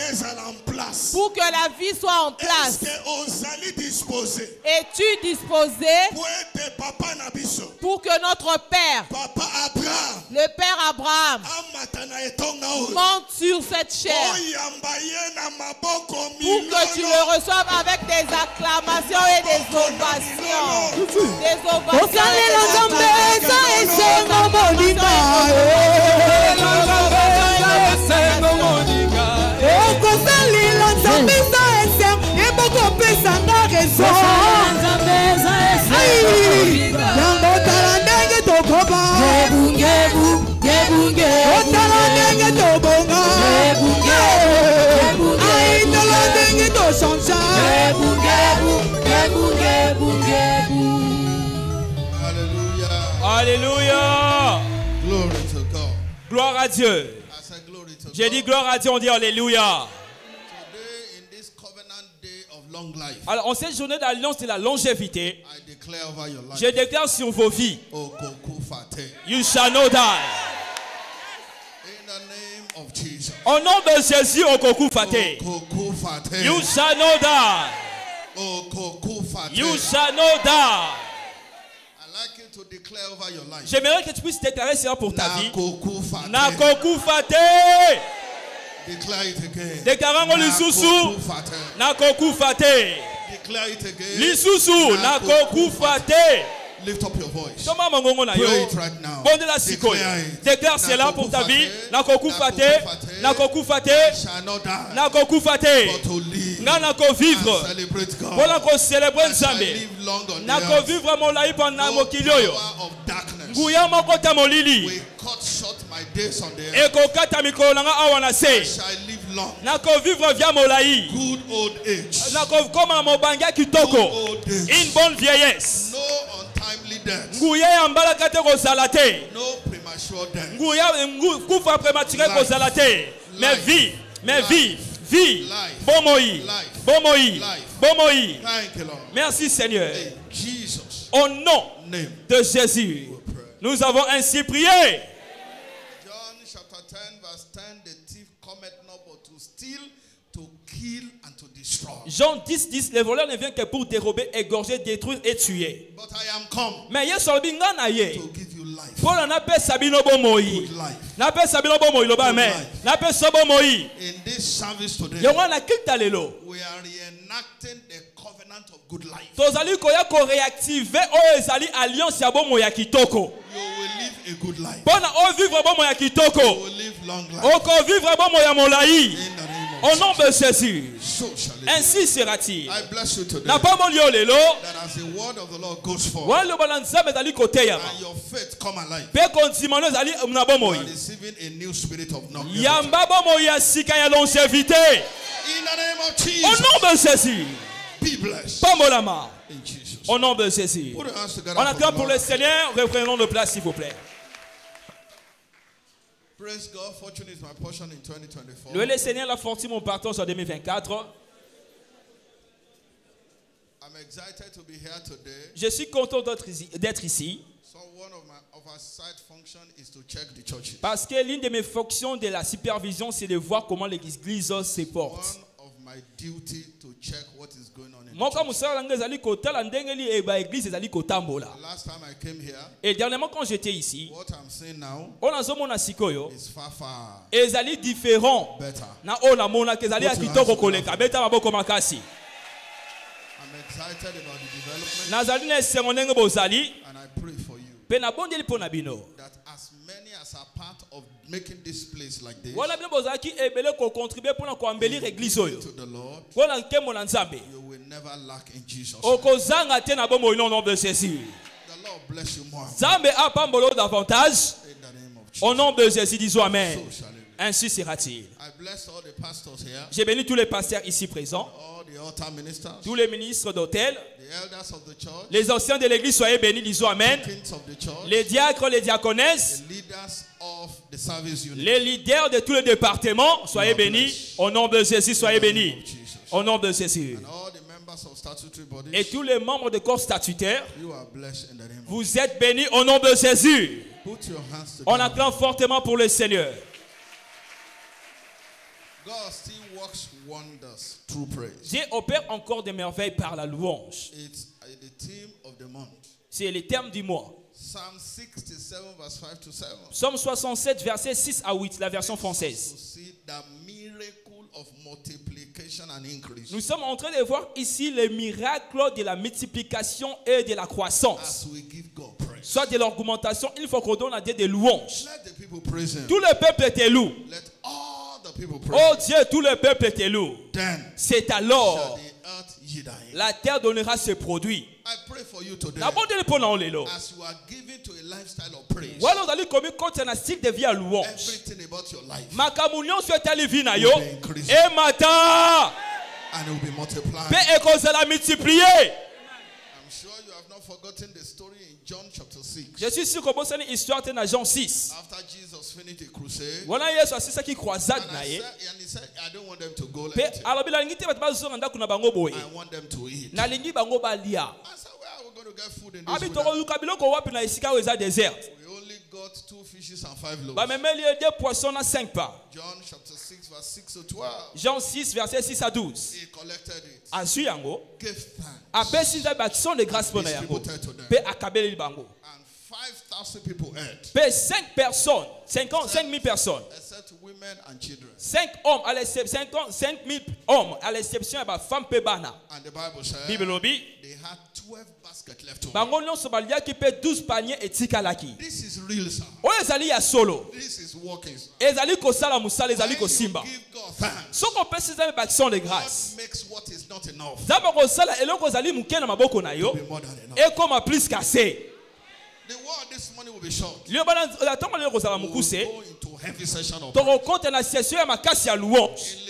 Pour que la vie soit en place. Es-tu disposé pour que notre Père, le Père Abraham, monte sur cette chair, pour que tu le reçoives avec des acclamations et des ovations. Des ovations. Alléluia. Gloire à Dieu. J'ai dit gloire à Dieu, on dit alléluia. Alors, en cette journée d'alliance de la longévité, je déclare sur vos vies, you shall not die. Au nom de Jésus, Okoku Fate. You shall not die. You shall not die. J'aimerais que tu puisses déclarer cela pour ta vie. Nakoku Fate. Déclarons l'Isusu. Nakoku Fate. L'Isusu. Nakoku Fate. Lift up your voice. Pray it right now. Déclare cela pour ta vie. Nakoku Fate. Nakoku Fate. Nakoku Fate. Nako vivre. Voilà qu'on célèbre Nzambe. Nako vivre mon laï pendant mokilioyo. Nguya mokota molili. Eko kata mikolo nanga awana se. Nako vivre via molaï. Good old age. Nako koma mobanga kitoko. Une bonne vieillesse. No untimely death. Nguya yambala kate ko salate. No premature death. Nguya kufa prématuré ko salate. Mais vie, vie. Bomoi. Thank you, Lord. Merci Seigneur. Jesus. Au nom de Jésus, nous avons ainsi prié. John chapter 10 verse 10, the thief cometh not but to steal, to kill and to destroy. Jean 10, le voleur ne vient que pour dérober, égorger, détruire et tuer. But I am come Mais yeso binga na ye. to give you life. Pour na pe sabino bomoi. Good life. Na pe sabino bomoi lo ba me. Na pe so bomoi. In this service today, Yo wana kita lelo. we are reenacting the covenant of good life. Tozali koya ko réactiver o ezali alliance ya bomoi ya kitoko. You will live a good life. Bona o vivre bomoi ya You kitoko. will live long life. O ko vivre bomoi ya molai. In the name Au of nom de Jésus. So shall it be. Ainsi sera-t-il. I bless you today. Na pa molio lelo. That as the word of the Lord goes forth, Wan lo balanza metali kote ya. and your faith come alive, Pe kontimano ezali na you bomoi. are receiving a new spirit of longevity. Yamba bomoi ya sika ya longévité. In the name of Au Jesus, nom de Jésus. be blessed. Pambolama. In Jesus. Au nom de Jésus. Put your hands together On for attend the pour Lord. le Seigneur. Reprenons de place, s'il vous plaît. Praise God. Fortune is my portion in 2024. Louez le Seigneur, la fortune, mon partage en 2024. I'm excited to be here today. Je suis content d'être ici. So one of our side function is to check the churches. Parce que l'une de mes fonctions de la supervision, c'est de voir comment l'église se porte. One of my duty to check what is going on in the Moi, comme church. ça, l'église ezali kotambola. Last time I came here, Et dernièrement, quand j'étais ici, what I'm seeing now on a zomona sikoyo. is far Ezali différent. better. Na ona mona kezali akitoko koleka. Beta maboko makasi. I'm excited about the development, Nazali na esengo ndenge bozali. and I pray for you Pe na bondeli po na bino. that as many as are part of making this place like this Wana bino bozalaki ebele ko contribuer pour na ko embellir église oyo. to the Lord, Wana nkembo na Nzambe. you will never lack in Jesus. Okozanga te na bomo au nom de Jésus. The Lord bless you more. Nzambe apambolo davantage. In the name of Jesus. Au nom de Jésus, disons Amen. So shall it be. Ainsi sera-t-il. I bless all the pastors here, J'ai béni tous les pasteurs ici présents, all the altar ministers, tous les ministres d'hôtel, the elders of the church, les anciens de l'église, soyez bénis, disons Amen. kings of the church, Les diacres, les diaconesses, the leaders of the Les leaders de tous les départements, soyez bénis. Au nom de Jésus, soyez bénis. Au nom de Jésus. Et tous les membres de corps statutaire, vous êtes bénis au nom de Jésus. On acclame fortement pour le Seigneur. Dieu opère encore des merveilles par la louange. C'est le thème du mois. Psaume 67, versets 6 à 8, la version française. Nous sommes en train de voir ici le miracle de la multiplication et de la croissance. Soit de l'augmentation, il faut qu'on donne à Dieu des louanges. Tout le peuple te loue. Oh Dieu, tout le peuple te loue. C'est alors la terre donnera ses produits. La bonne de pour l'enlélo. Voilà, vous allez commis compte un style de vie à louange. Ma communion sur ta vie na yo. Et matin. Paix et cause la multiplier. Je suis sûr que vous avez une histoire dans Jean 6. Voilà, il y a ce qui croisade. I want them to eat. We only got 2 fishes and 5 loaves. John chapter 6 verse 6 to 12. Jean 6 verset 6 à 12. He collected it. Gave thanks. And 5,000 people ate. 5 personnes, 5 000 personnes. Except women and children. 5 hommes à l'exception 5 000 hommes à l'exception de femmes pe bana. And the Bible says they had 12 baskets left over. Bango nyonso balia ki pe 12 paniers etikalaki. This is real, sir. Oyo ezali ya solo. This is working. Ezali kosala musala ezali kosimba. Soko pesi za action de grâce. What makes what is not enough. Zaba kosala eloko ezali muke na maboko na yo. Et comme plus qu'assez. The word this morning will be short. Liyo bana atonga lelo kozala mukuse. Go into heavy session of. Toko compte na session ya makasi ya louange.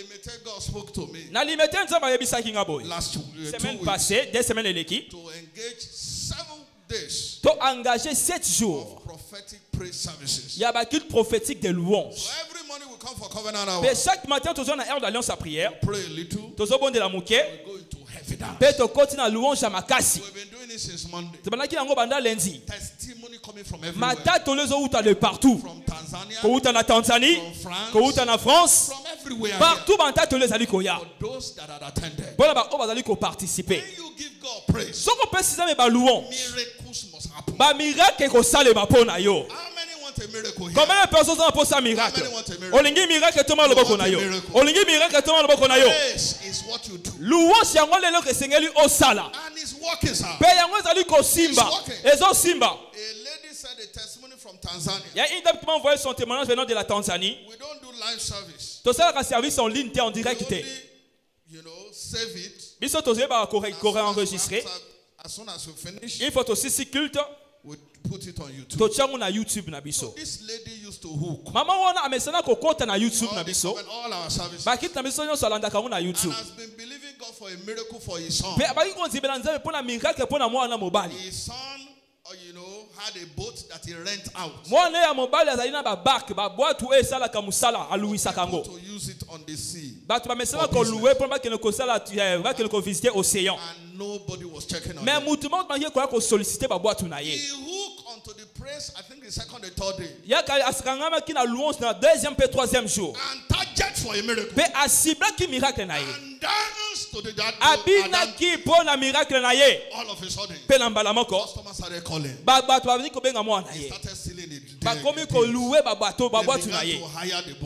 God spoke to me. Na limité nzamba yebisaki nga boy. Semaine passée, 2 semaines eleki. To engage 7 days. To engager 7 jours. Of prophetic praise services. Ya ba culte prophétique de louange. So every morning we come for covenant hour. Mais chaque matin nous avons une heure d'alliance à prière. Pray a little. Nous avons de la mouke. We go into heavy dance. Pe to continue na louange ya makasi. We've been doing it since Monday. Tebana ki nango banda lundi. Testimony coming from everywhere. Mata tolezo uta de partout. From Tanzania. Ko uta na Tanzanie. From France. Ko uta na France. From everywhere. Partout banta tolezo ali koya. For those that had attended. Bona ba o bazali ko participer. When you give God praise. Soko pesi za me ba louange. Miracles must happen. Ba miracle ko sale ba pona yo. How many want a miracle here? Combien de personnes ont posé un miracle? Olingi miracle toma loboko na yo. Olingi miracle toma loboko na yo. Praise is what you do. Louange yango lelo ke sengeli osala. And it's working, sir. Pe yango ezali ko simba. Ezo simba. A lady said a testimony from Tanzania. Il y a une dame qui m'a envoyé son témoignage venant de la Tanzanie. We don't do live service. Tout ça, un service en ligne, en direct. You know, save it. Biso toze ba correct enregistré. As soon as we finish, il faut aussi si culte. We put it on YouTube. To changu na YouTube na biso. So this lady used to hook. Mama wana amesana ko kota na YouTube na biso. All our services. Ba kit na biso nyonso alanda kangu na YouTube. And has been believing God for a miracle for his son. Pe ba ko nzibela nzambe pona miracle pona mwana mobali. His son, you know, had a boat that he rent out. Mwana ya mobali azali na ba barque ba boatu esala kamusala aluisa kango. To use it on the sea. Ba tu ba mesana ko louer pona ke ne ko sala ba ke ne ko visiter océan. And nobody was checking on mais him. mutumo bangi ko solliciter ba boatu na ye. He hooked onto the praise, I think the second or third day. Ya ka askangama ki na louange na deuxième pe troisième jour. And target for a miracle. Pe asibla ki miracle na ye. And dance to the abina ki pona miracle na ye. All of a sudden. Pe na mbala moko. Customers started calling. Ba bato abini ko benga mwana ye. Started stealing it. Ba komi ko louer ba bato ba boatu na ye.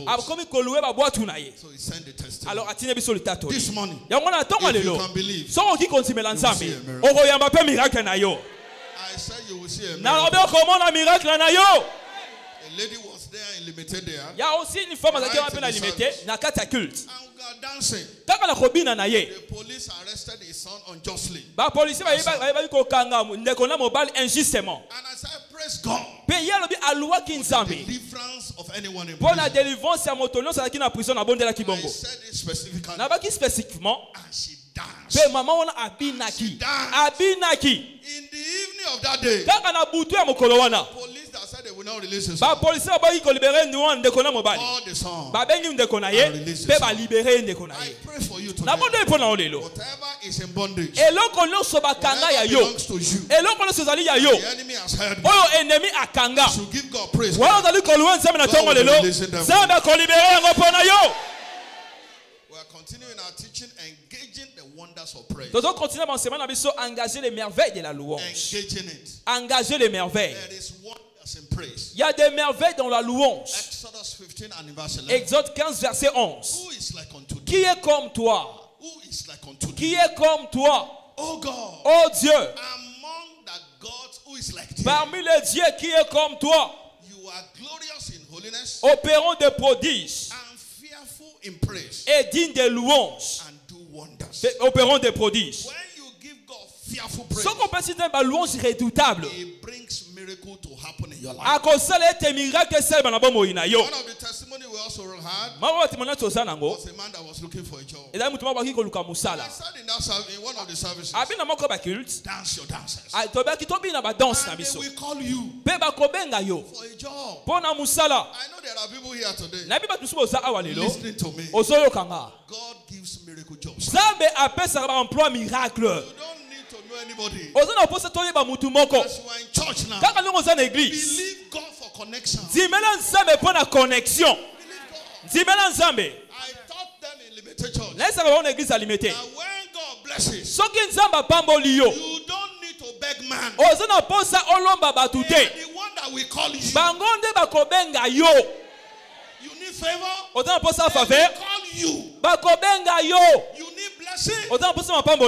Ba komi ko louer ba boatu na ye. So he sent the testimony. Alors atine biso litato. This morning. Yango na tonga lelo. So ki kontimela nzambe. Oko yamba pe miracle na yo. I said you will see a miracle. Na obe komona miracle na yo. A lady was there in limited there. Ya aussi une femme qui a appelé limité na kata culte. And we are dancing. Kaka la kobina na ye. The police arrested his son unjustly. Ba police ba ko kanga ndeko na mobile injustement. And I said praise God. Pe ya lobi aluwa ki nzambe. Deliverance of anyone in prison. Pour la délivrance ya motono sa ki na prison na bonde la kibongo. I said it specifically. Na ba ki spécifiquement. And she danced. Pe mama wana abinaki. Abinaki. In the evening of that day. Kaka na butu ya mokolo wana. Police that said they will not ba policier ba yi ko libérer ndwa ndeko na mobali ba bengi ndeko na ye pe ba libérer ndeko na ye na bondo epona olelo eloko nyonso bakanga ya yo eloko nyonso ezali ya yo oyo ennemi akanga oyo ozali koluwa nzambe na ntongo lelo nzambe akolibere yango mpona yo. Nous allons continuer à enseigner engager les merveilles de la louange. Engager les merveilles. Il y a des merveilles dans la louange. Exode 15, verset 11. Qui est comme toi? Qui est comme toi? Oh Dieu. Parmi les dieux, qui est comme toi? Opérant des prodiges et digne de louanges. Opérons des prodiges. Ce qu'on peut citer une louange redoutable. À cause de tes miracles, c'est un bon moyen. One of the testimony we also had was a man that was looking for a job. I said in one of the services, dance your dances. And they will call you for a job. I know there are people here today listening to me. God gives miracle jobs. You don't anybody. As you are in church now, believe God for connection. I taught them in limited church. And when God blesses, you don't need to beg man. They are the one that will call you. You need favor, they will call you. You need blessing, you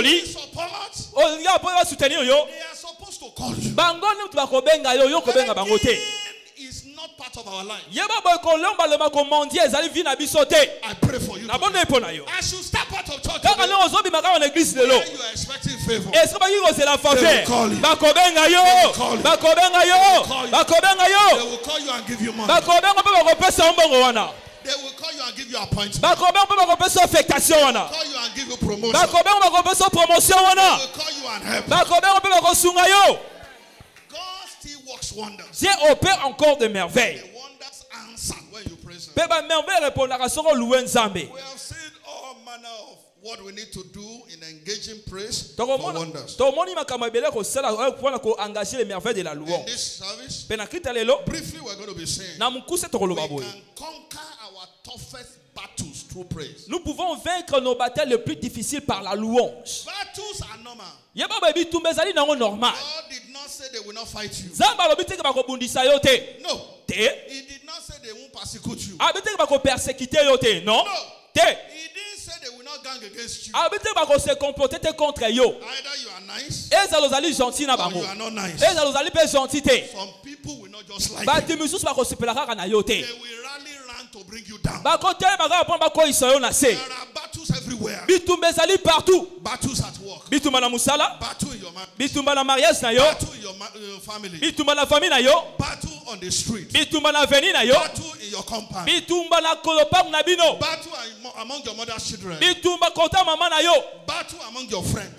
need support, they are supposed to call you. Begging is not part of our life. I pray for you today. As you step out of church today, where you are expecting favor, they will call you. They will call you and give you money. They will call you and give you appointment. They will call you and give you promotion. They will call you and help. God still works wonders. Dieu opère encore des merveilles. The wonders answer when you praise Him. We have seen all manner of what we need to do in engaging praise for wonders. In this service, briefly we're going to be saying we can conquer our toughest battles through praise. Nous pouvons vaincre nos batailles les plus difficiles par la louange. Battles are normal. God did not say they will not fight you. No. He did not say they won't persecute you. No. No. He didn't say they will not gang against you. Either you are nice or you are not nice. Some people will not just like you. They will rally around to bring you down. There are battles everywhere. Battles at work. Battle in your marriage. Battle in your family. Battle on the street. Battle in your compound. Battle among your mother's children. Battle among your friends.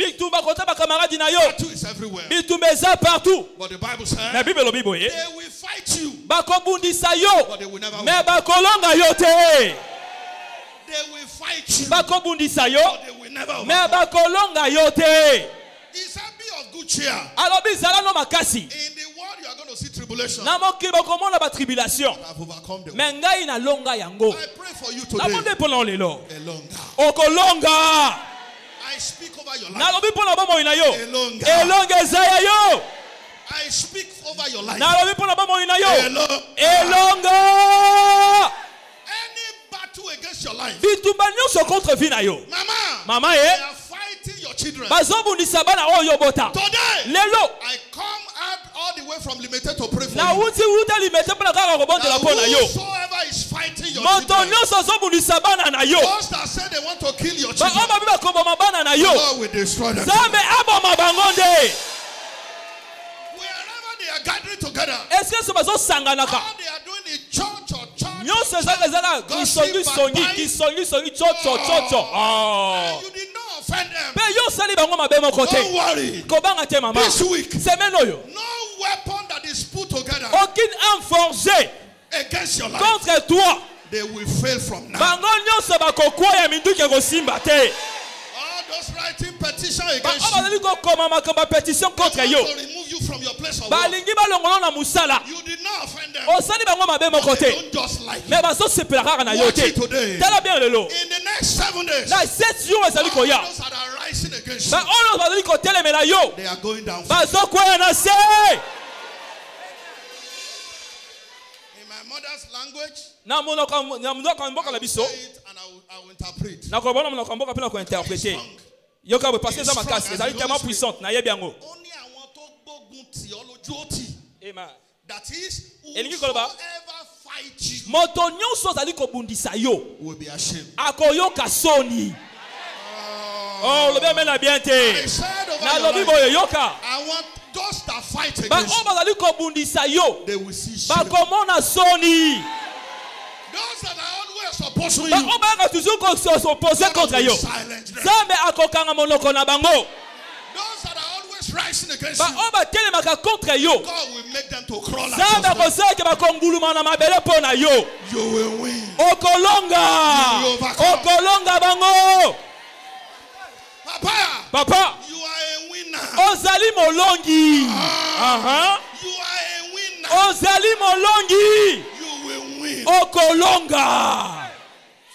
Battle is everywhere. But the Bible says they will fight you, but they will never win. They will fight you, but they will never win. He said, be of good cheer. In the world you are going to see tribulation. But I've overcome the world. I pray for you today. A longer. I speak over your life. A longer. I speak over your life. A longer. Any battle against your life. Mama, they are fighting your children. Today, I come out all the way from Limited to pray for you. Whosoever is fighting your children, those that say they want to kill your children, God will destroy them. Wherever they are gathering together, all they are doing is church or church. And you did not offend them. Don't worry. This week, no weapon that is put together arme forgée against your life, contre toi, they will fail from now. bango nyonso bakokwea minduki ekosimba te. All those writing petition against bazali kokoma makambo petition contre yo, to remove you from your place of work. balingi balongola na musala, You did not offend them. osali bango mabe moko te, Don't just like mais bazosepela kaka na yo te. Tala bien lelo, in the next 7 days, na 7 jours ezali koya, those that are rising against you, baoyo bazali kotelemela yo, they are going down. bazokwea na se. In my mother's language, Na monoko mboka la biso, and I will interpret. na kobona monoko mboka pe na ko interpréter. Yoka bo parce que ça makasi, ezali tellement puissante na yebi yango. Only I want to go theology. Amen. That is, Elingi koloba, whoever fight you moto nyonso azali kobundisa yo, will be ashamed. akoyoka soni. Oh, lobi amena bien te. Na lobi boyo yoka. I want those that fight Ba against o bazali kobundisa yo, they will see shame. bakomona soni. Those that are always opposing Ba you, o baka toujours s'opposer contre yo, Zambe akokanga monoko na bango. those that are always rising against Ba you, o batelemaka contre yo, God will make them to crawl at Zambe your feet. akosaki bakonguluma na mabele po na yo. You will win. Okolonga, You will overcome. okolonga bango. Papa, Papa, you are a winner. ozali molongi. You are a winner. Ozali molongi. You will win. Okolonga.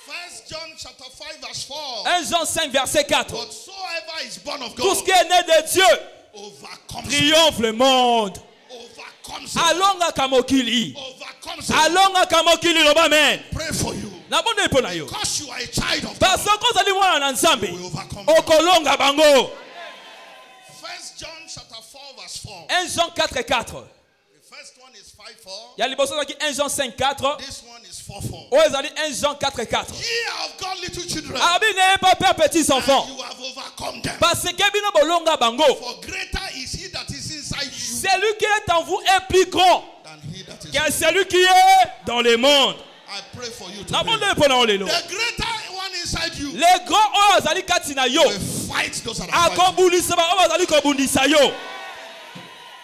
1 John chapter 5 verse 4. 1 Jean 5 verset 4. Whatsoever is born of Tout God ce qui est né de Dieu overcomes. triomphe le monde. Overcomes. Alonga kamokili. Overcomes. Alonga kamokili loba amen. Pray for you. Na bonde epo na yo. Because you are a child of God. Parce que ozali mwana na Nzambe. You will overcome. Okolonga bango. 1 John chapter 4 verse 4. 1 Jean 4 4. The first one is 5:4. Ya liboso zaki 1 Jean 5 4. This one is 4:4. O ezali 1 Jean 4 4. Ye have got little children. Abi n'ayez pas peur petits enfants. You have overcome them. Parce que bino bolonga bango. For greater is he that is inside you Celui qui est en vous est plus grand than he that is que celui qui est dans le monde. I pray for you Na today. bonde epo na olelo. The greater one inside you Les grands oyo azali kati na yo. will fight those that are fighting. Akobundisa ba oyo azali kobundisa yo.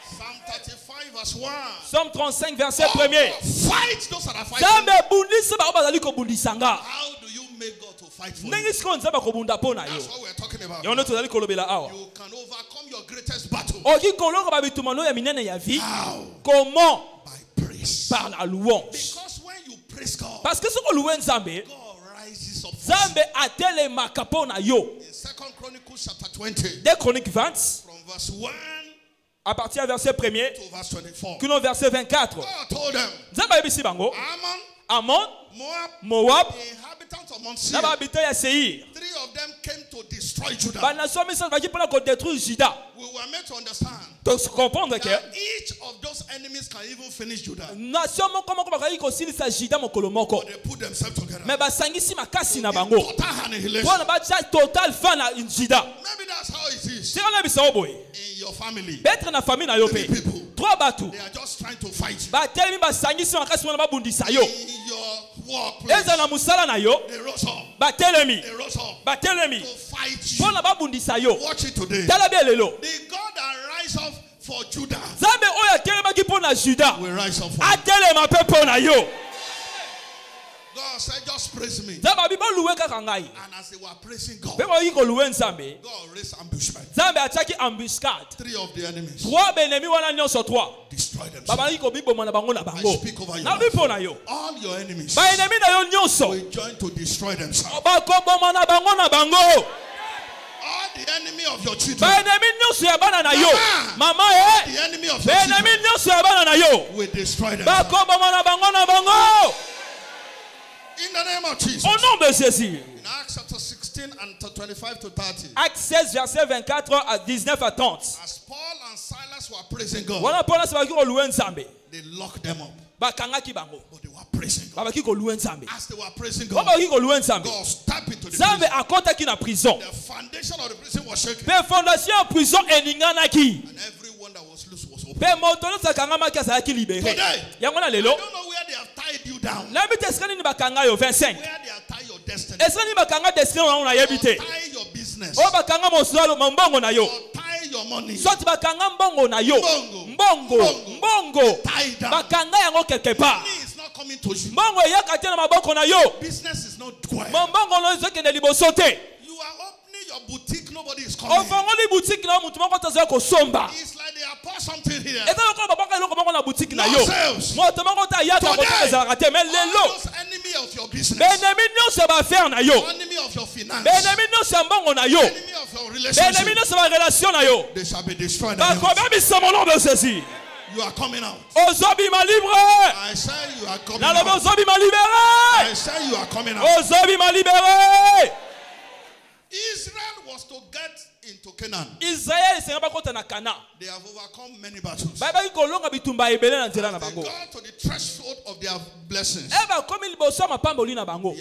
Psalm 35 verse 1. Psalme 35 verset 1er. Fight those that are fighting. Zambe bundisa ba oyo bazali kobundisa nga. How do you make God to fight for Ndenge you? siko nzamba kobunda po na yo. That's what we're talking about. Yono tozali kolobela awa. You can overcome your greatest battle. Oki kolonga ba bitumano ya minene ya vie. How? Comment? By praise. Par la louange. Because when you praise God, Parce que soko louer Nzambe, God rises up. Zambe atelemaka po na yo. In 2 Chronicles chapter 20, Des Chroniques 20, from verse 1 à partir du verset 1er, to verse 24, kuno verset 24. God told them, Nzambe ayebisi bango, Ammon, Ammon, Moab, Moab, the inhabitants of Mount na Seir, bahabitants ya Seir. 3 of them came to destroy Judah. Banation miso baki pona ko détruire Juda. We were made to understand Donc comprendre que that each of those enemies can even finish Judah. nation moko moko bakaki kosilisa Juda mokolo moko. But they put themselves together. Mais basangisi makasi na bango. Total annihilation. Pona bacha total fan na Juda. Maybe that's how it is C'est on a bisa oboy. in your family. Betre na famille na yo pe. People, Trois batu. they are just trying to fight you. Batelemi basangisi makasi mona babundisa yo. In your workplace, Eza na musala na yo. they rose up. Batelemi. They rose up Batelemi. to fight you. Pona babundisa yo. Watch it today. Tala bien lelo. The God that rise up for Judah Zambe oyo atelemaki po na Juda. will rise up for you. Atelema pe po na yo. God said, just praise me. Zambe abi louer kaka ngai. And as they were praising God, Pe boyi ko louer Nzambe. God raised ambushment. Zambe ataki embuscade. 3 of the enemies Trois benemi wana nyonso trois. destroyed themselves. Babali ko biboma na bango na I bango. speak over your Na life. bipo na yo. All your enemies Ba enemi na yo nyonso. will join to destroy themselves. Ba ko boma na bango na bango. All the enemy of your Ba children, enemi nyonso ya bana na yo. Mama. Mama eh. the enemy of Ba your enemi children nyonso ya bana na yo. will destroy Ba themselves. ko boma na bango na bango. In the name of Jesus. Au nom de Jésus. In Acts chapter 16 and 25 to 30, Acte 16 verset 24 à 19 à 30. as Paul and Silas were praising God, Wana Paul sabaki ko louer Nzambe. they locked them up. Bakangaki bango. But they were praising God. Babaki ko louer Nzambe. As they were praising God, Babaki ko louer Nzambe. God stepped into the Nzambe prison. akotaki na prison. The foundation of the prison was shaken. Pe fondation ya prison eninganaki. And everyone that was loose was open. Pe moto nyonso akangamaki azalaki libéré. Today, Yango na I lelo. don't know where they have tied you down. Nayebi te esika nini bakanga yo 25. Where they have tied your destiny. Esika nini bakanga destin na nayebi te. Or tie your business. Oyo bakanga mosolo mbongo na yo. Or tie your money. Soit bakanga mbongo na yo. Mbongo. Mbongo. mbongo bakanga yango quelque part mbongo eyaka te na maboko na yo mbongo no ezokende liboso te your boutique, nobody is coming. It's like they pour something here. No sales. Today, all those enemy of your business, enemy of your finance, enemy of your relationship, they shall be destroyed. You are coming out. I say you are coming out. I say you are coming out. Israel was to get into Canaan. They have overcome many battles. They got to the threshold of their blessings. The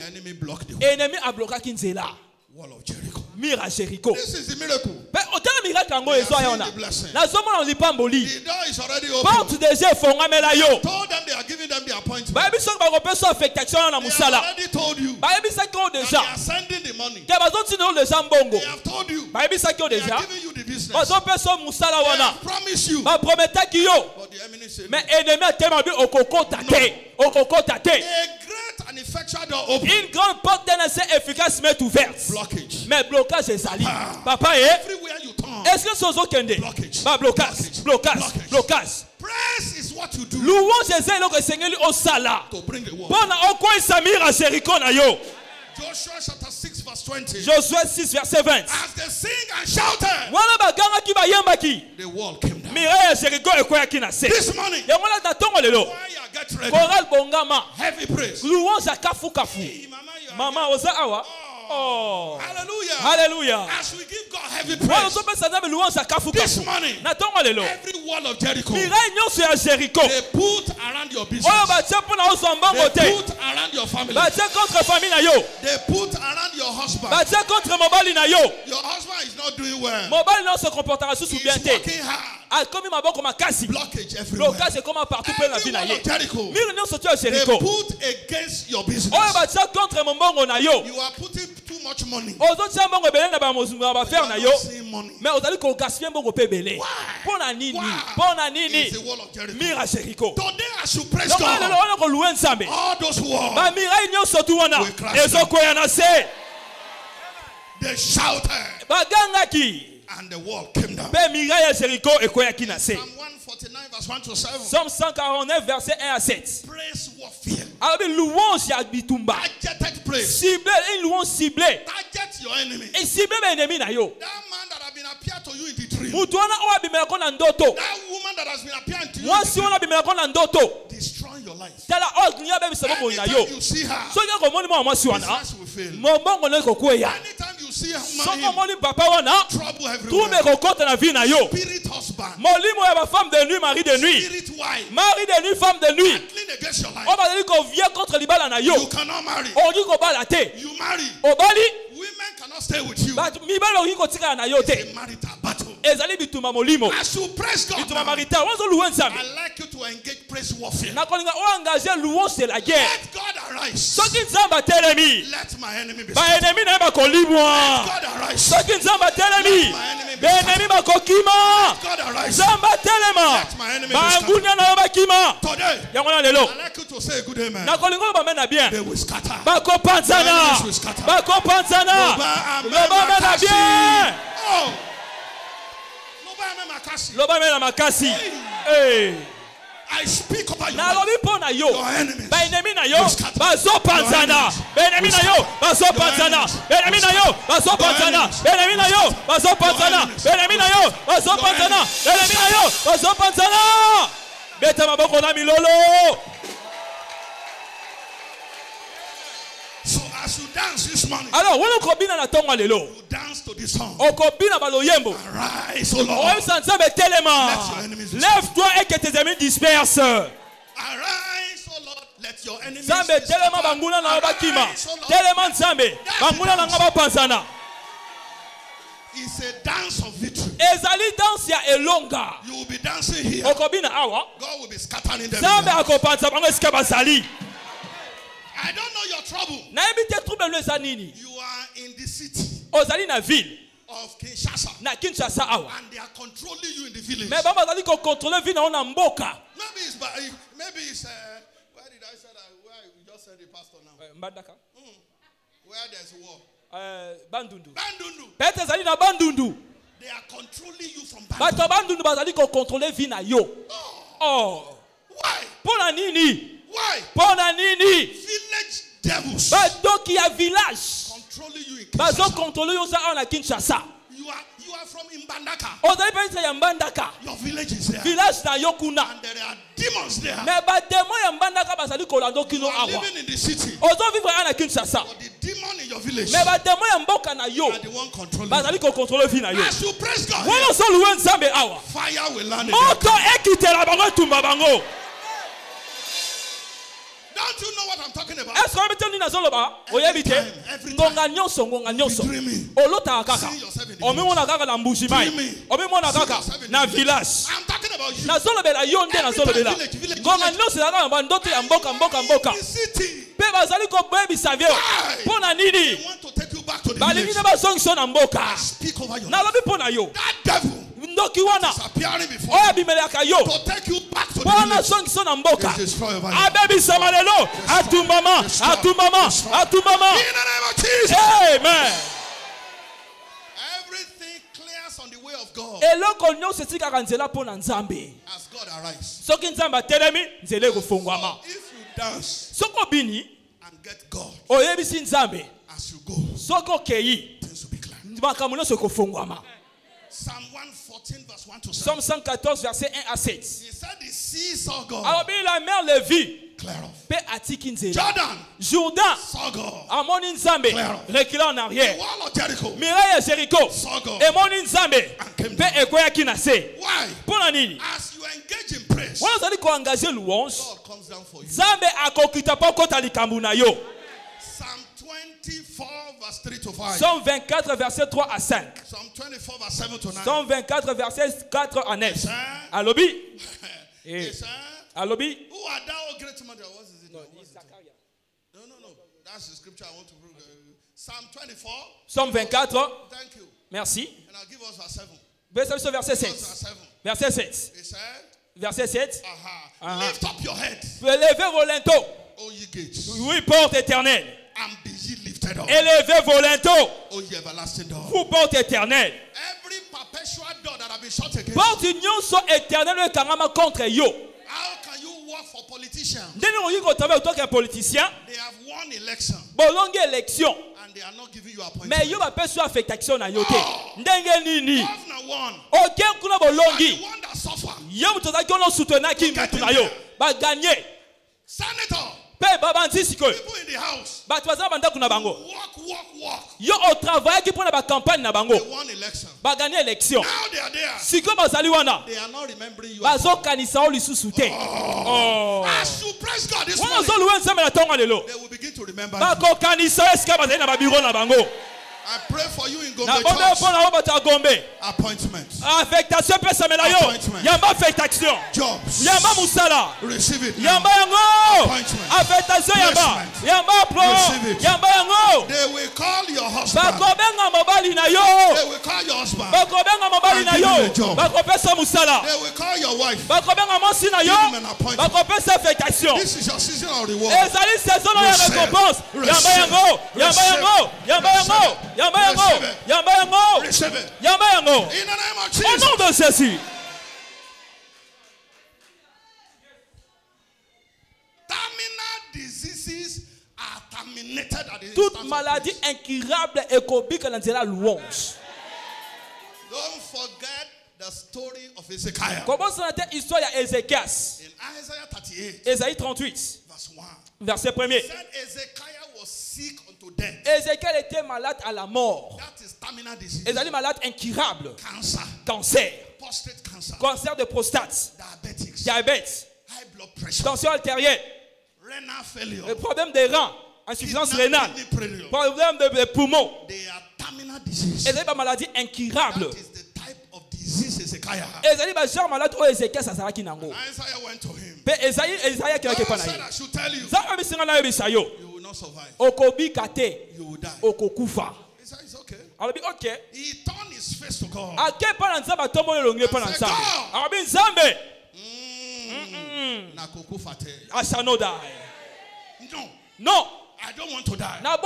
enemy blocked the way. Wall of Jericho. This is the miracle. The door is already open. Told them they are giving them the appointment. They already told you that they are sending the money. They have told you they are giving you the business. They have promised you. But the enemy said no. An effectual door open. Une grande porte d'un essai efficace m'est ouverte. Blockage. Mais blocage est sali. Papa, everywhere you turn. Est-ce que c'est au Kende? Blocage. Praise is what you do. Louange est le Seigneur au sala. To bring the word. Bon, au quoi Samir à Jéricho na yo. Joshua chapter 6 verse 20. Josué 6 verset 20. As they sing and shouted, the wall came down. This morning, why you get ready? Heavy praise. Hey, Mama, was that our? Oh, hallelujah. As we give God heavy praise, this morning, every wall of Jericho, they put around your business, they put around your family, they put around your husband. Your husband is not doing well. He's working hard. Blockage everywhere. Every wall of Jericho, they put against your business. You are putting too much money. You are not seeing money. Why? It's the wall of Jericho. Today I should praise God. All those who are will crash. They shouted. And the wall came down. Psalm 149 verse 1 to 7. Psalm 149 verset 1 à 7. Praise warfare. Alors louange ya bitumba. Targeted praise. Ciblé, une louange ciblée. Target your enemy. Et ciblé mes ennemis na yo. That man that has been appeared to you in the dream. Mutuana o abimela ko na ndoto. That woman that has been appearing to you. Mwasi ona abimela ko na ndoto. Destroy your life. Tala o nya be bisabo ko na yo. You see her. So ya ko moni mo mwasi wana. Mbongo na ko kweya. Anytime you see her, so ko moni papa wana. Trouble everywhere. Tout me kokota na vie na yo. Spirit husband. Molimo ya ba femme de nuit, mari de nuit. Spirit wife. Mari de nuit, femme de nuit. Against your life. On va dire qu'on vient contre libala na yo. You cannot marry. On dit qu'on va la te. You marry. Obali. Women cannot stay with you. But mi balo hiko tika na yo te. It's a marital battle. Ezali bituma molimo. I should praise God. Bituma marital. Wanzo louer nzambe. I like you to engage praise warfare. Na kolinga o engager louange de la guerre. Let God arise. Soki nzamba telemi. Let my enemy be. Ba ennemi na ba kolimwa. Let God arise. Soki nzamba telemi. Ba ennemi ba kokima. Let God arise. Nzamba telema. Let my enemy be. Ba ngunya na ba kima. Today. Yango na lelo. I like you to say a good amen. Na kolinga ba mena bien. They will scatter. Ba kopanzana. Ba kopanzana. Loba mena bien. Oh. Loba mena makasi. Hey. I speak over you. Na lobi pona yo. Your enemies. Ba enemi na yo. Ba zo panzana. Ba enemi na yo. Ba zo panzana. Ba enemi na yo. Ba zo panzana. Ba enemi na yo. Ba zo panzana. Ba enemi na yo. Ba zo panzana. Ba enemi na yo. Ba zo panzana. Beta maboko na milolo. So as you dance this morning, alors wala kobina na tonga lelo. You dance to this song. Okobina baloyembo. Arise, O Lord. Lève-toi et que tes ennemis dispersent. Arise, O Lord. Let your enemies Zambe telema banguna na bakima. Telema nzambe. Banguna na ngaba panzana. It's a dance of victory. Ezali dance ya elonga. You will be dancing here. Okobina awa. God will be scattering them. Zambe akopanza bango esika basali. I don't know your trouble. Na ebite trouble le zanini. You are in the city. Ozali na ville of Kinshasa. Na Kinshasa awa. And they are controlling you in the village. Mais baba zali ko contrôler ville na mboka. No, Maybe it's where did I say that? Where you just said the pastor now? Mbandaka. Where there's war. Bandundu. Bandundu. Peut-être zali na Bandundu. They are controlling you from Bandundu. Bato Bandundu bazali ko contrôler vie na yo. Oh. Why? Pona nini? Why? Pona nini? Village devils. Bato ki ya village. Controlling you in Kinshasa. Bazo contrôler yo sa na Kinshasa. You are from Mbandaka. Ozali pensa ya Mbandaka. Your village is there. Village na yo kuna. And there are demons there. Mais ba démon ya Mbandaka bazali kolando kino awa. You are living in the city. Ozo vivre na Kinshasa. But the demon in your village. Mais ba démon ya mboka na yo. Are the one controlling. Bazali ko contrôler vie na yo. As you praise God. Wana so louer Nzambe awa. Fire will land. Moto ekitela bango tumba bango. Don't you know what I'm talking about? Est-ce que tu as zoloba? Oyebite. Ngonga nyonso, ngonga nyonso. Olota kaka. Omimona kaka na mbushimai. Omimona kaka na village. I'm talking about you. Na zolobela yonde na zolobela. Ngonga nyonso na kaka bandoto ya mboka mboka. Pe bazali ko bebi savio. Pona nini? They want to take you back to the village. Bali ni ba songso na mboka. Speak over your life. Na lobi pona yo. That devil. Ndoki wana. Disappearing before. Oya bimeleka yo. To take you back to the Pona village. songso na mboka. Abebi samalelo. Atumbama. Atumbama. Atumbama. In the name of Jesus. Amen. Everything clears on the way of God. Eloko nyonso etikaka nzela pona Nzambe. As God arise. Soki Nzambe atelemi nzela ekofungwama. If you dance. Soko bini. And get God. Oyebisi Nzambe. As you go. Soko keyi. Things will be clear. Makambo nyonso ekofungwama. Psalm 114 verse 1 to 7. Psalm 114 verset 1 à 7. He said the sea saw God. Alors bien la mer le vit. Clear off. Pe atiki nzela. Jordan. Jourdain. Saw God. Amoni Nzambe. Reculant en arrière. The wall of Jericho. Miraille Jericho. Saw God. Emoni Nzambe. Pe ekoya kinase. Why? Pona nini? As you engage in praise. Wana zali ko engager louange. God comes down for you. Nzambe akokita pa kota likambu na yo. Psalm 24 verse 3 to 5. Psalm 24 verset 3 à 5. Psalm 24 verse 7 to 9. Psalm 24 verset 4 à 9. Alobi. Alobi. Who are thou, great mother? What is it? No. That's the scripture I want to prove. Psalm 24. Psalm 24. Thank you. Merci. And I'll give us verse 7. Verset 7. Verset 7. Verset 7. Lift up your head. Élevez vos linteaux. O ye gates. Oui, porte éternelle. And be ye lifted up. Élevez vos linteaux. O ye everlasting door. Vous porte éternelle. Every perpetual door that have been shut against. Porte nyonso éternelle kangama contre yo. How can you work for politicians? Ndeni oyi ko travailler autant qu'un politicien. They have won election. Bolongi élection. And they are not giving you appointment. Mais yo ba peso affectation na yo te. Ndenge nini? Governor won. Aucun kuna bolongi. The one that suffer. Yo mutozaki ono soutenir ki mutu na yo. Ba gagner. Senator. People in the house. Walk. Yo au travail qui prend la campagne na bango. They won election. Ba gagner élection. Now they are there. Siko bazali wana. They are not remembering you. Bazo kanisa o lisusu te. Oh. As you praise God this morning. Wana zo louer Nzambe na tonga lelo. They will begin to remember. Ba ko kanisa eska bazali na ba bureau na bango. I pray for you in Gombe na Church. Appointment. Affectation pesa mela yo. Yamba affectation. Jobs. Yamba musala. Receive it. Yamba yango. Appointment. Affectation yamba. Yamba pro. Yamba yango. They will call your husband. Bakobenga mobali na yo. They will call your husband. Bakobenga mobali na yo. Bakopesa musala. They will call your wife. Bakobenga mosi na yo. Bakopesa affectation. This is your season of reward. Ezali saison ya récompense. Yamba yango. Yamba yango. Yamba yango. Yamba yango. Yamba yango. Receive it. Yamba yango. In the name of Jesus. Au nom de Jésus. Terminal diseases are terminated at the toute maladie incurable et cobique dans la louange. Don't forget the story of Ezekiel. Comment ça était histoire de Ézéchias? In Isaiah 38. Ésaïe 38. Verse 1. Verset 1er. Said Ezekiel was sick unto death. Ézéchiel était malade à la mort. That is terminal disease. Ézéchiel malade incurable. Cancer. Cancer. Prostate cancer. Cancer de prostate. Diabetics. Diabète. High blood pressure. Tension artérielle. Renal failure. Le problème des reins. Insuffisance rénale. Problème de poumons. They are terminal disease. Ézéchiel a maladie incurable. That is the type of disease Ezekiel had. Ézéchiel a genre malade au Ézéchiel ça saraki nango. Isaiah went to him. Pe Ézéchiel qui a pas na. I should tell you. Ça va me singa na yebisa yo. You will not survive. Okobika te. You will die. Okokufa. He said it's okay. Arabi okay. He turned his face to God. Ake pa na nzamba tombo lelonge pa na nzambe. Arabi nzambe. I shall not die. No. No. I don't want to die. And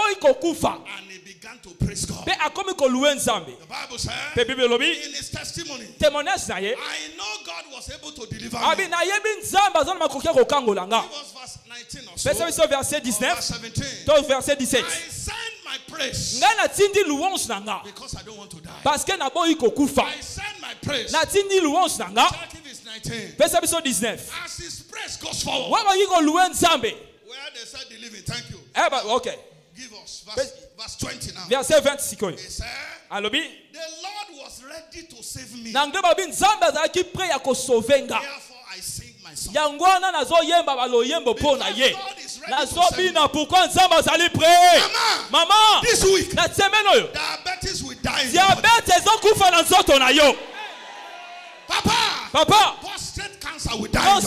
he began to praise God. The Bible says, in his testimony, I know God was able to deliver me. Give us verse 19 or so. Verset 19, verse 17. Verset 17. I send my praise because I don't want to die. I send my praise. Check if it's 19. As his praise goes forward, where they said the living, thank you. Okay. Give us verse 20 now. Verset 20. He said, the Lord was ready to save me. Therefore I sing my song. Maman, this week, diabetes will die. Papa, prostate cancer will die.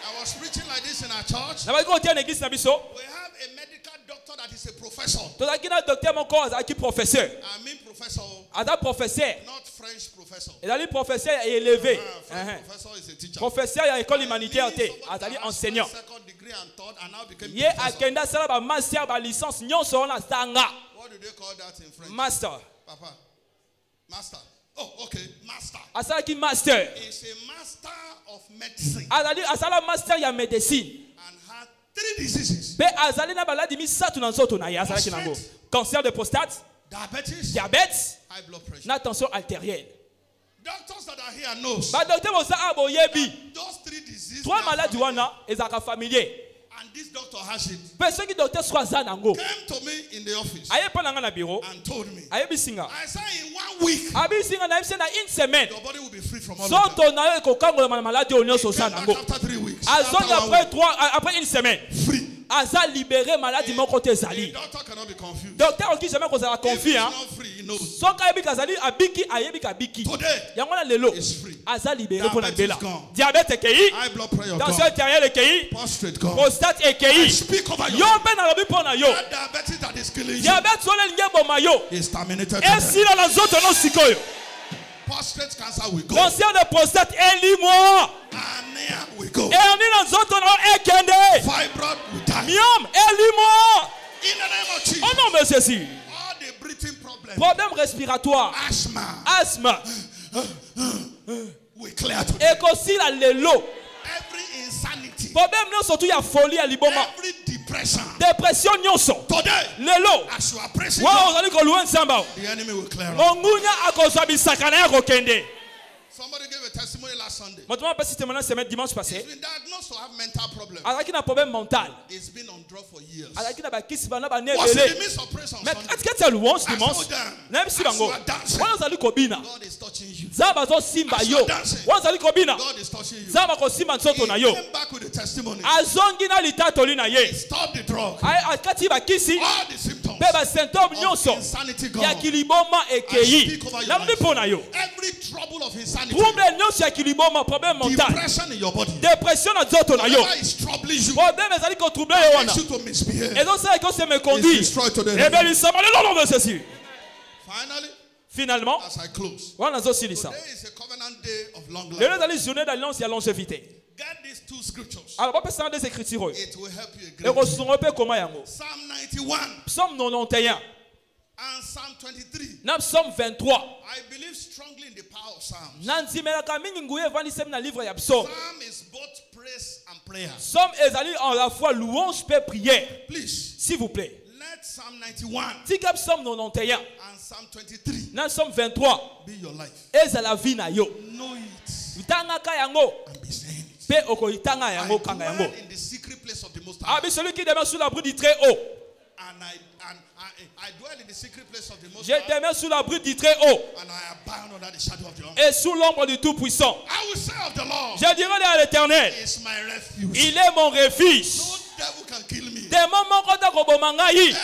I was preaching like this in our church. We have a medical doctor that is a professor. I mean professor. Not French professor. Professeur est élevé. Professor is a teacher. Professeur à l'école humanitaire te, azali enseignant. Ye akenda sala ba master ba licence nyonso na sanga. What do they call that in French? Master. Papa. Master. Oh, okay, master. Asala master. Is a master of medicine. Azali asala master ya médecine. And had 3 diseases. Be azali na baladi misatu na nzoto na ye asala kinango. Cancer de prostate, diabète, high blood pressure, na tension artérielle. Doctors that are here knows. Ba docteur mosa abo yebi. Those 3 diseases. 3 maladies wana ezaka familier. And this doctor has it. Personne qui docteur soit zanango. Came to me in the office. Aye pa na bureau. And told me. Aye bisinga. I said in 1 week. Abi singa na imse na une semaine. Your body will be free from all so of them. na ko kango na maladie onyo so zanango. After 3 weeks. Après une semaine. Free. Aza libéré maladie moko te zali. Doctor cannot be confused. Docteur qui jamais kozala confus hein. So ka yebi kazali abiki ayebi ka biki. Today. Yango na lelo. Aza libéré pour na bela. Diabète ekei. High blood pressure. Tension artérielle ekei. Prostate ekei. Yo ben na lobi pona yo. Diabetes that is killing you. Diabète so le nge boma yo. Is terminated. Esi na nzoto no sikoyo. Prostate cancer will go. Cancer de prostate elimwa. Anemia will go. Erni na nzoto no ekende. Fibroid will die. Miom elimwa. In the name of Jesus. Oh non mais ceci. All the breathing problems. Problème respiratoire. Asthme. We clear today. Ekosi la lelo. Every insanity. Problème non surtout ya folie à liboma. Every depression. Dépression nyonso. Today. Lelo. As you are praising God. The enemy will clear up. Ongunya akozwa bisakana ya kokende. Somebody gave a testimony last Sunday. He's been diagnosed to have mental problems. He's been on drugs for years. Was in the midst of praise on Sunday. I told them, God is touching you. As you are dancing, God is touching you. He came back with a testimony. He stopped the drug. All the symptoms of insanity gone. I speak over your life. Every trouble of insanity. Depression in your body. Whatever is troubling you. Makes you to misbehave. It's destroyed today. Finalement, as I close, today is a covenant day of long life. Get these 2 scriptures. It will help you a great deal. Psalm 91. Psalm 91. And Psalm 23. Psalm 23. I believe strongly in the power of Psalms. Psalm is both praise and prayer. Psalm est en la fois louange et prière. Please, s'il vous plaît. Let Psalm 91 Psalm 91 and Psalm 23 Psalm 23 be your life. Eza la vie na yo. Know it. Itangaka yango. And be saying it. Pe oko itanga yango kanga yango. In the secret place of the Most High. Celui qui demeure sous l'abri du très haut. And I dwell in the secret place of the Most Je High. demeure sous l'abri du très haut. And I abide under the shadow of the Almighty. Et sous l'ombre du Tout-Puissant. I will say of the Lord. Je dirai à l'Éternel. He is my refuge. Il est mon refuge. No devil can kill me. Démon moko ta koboma ngai.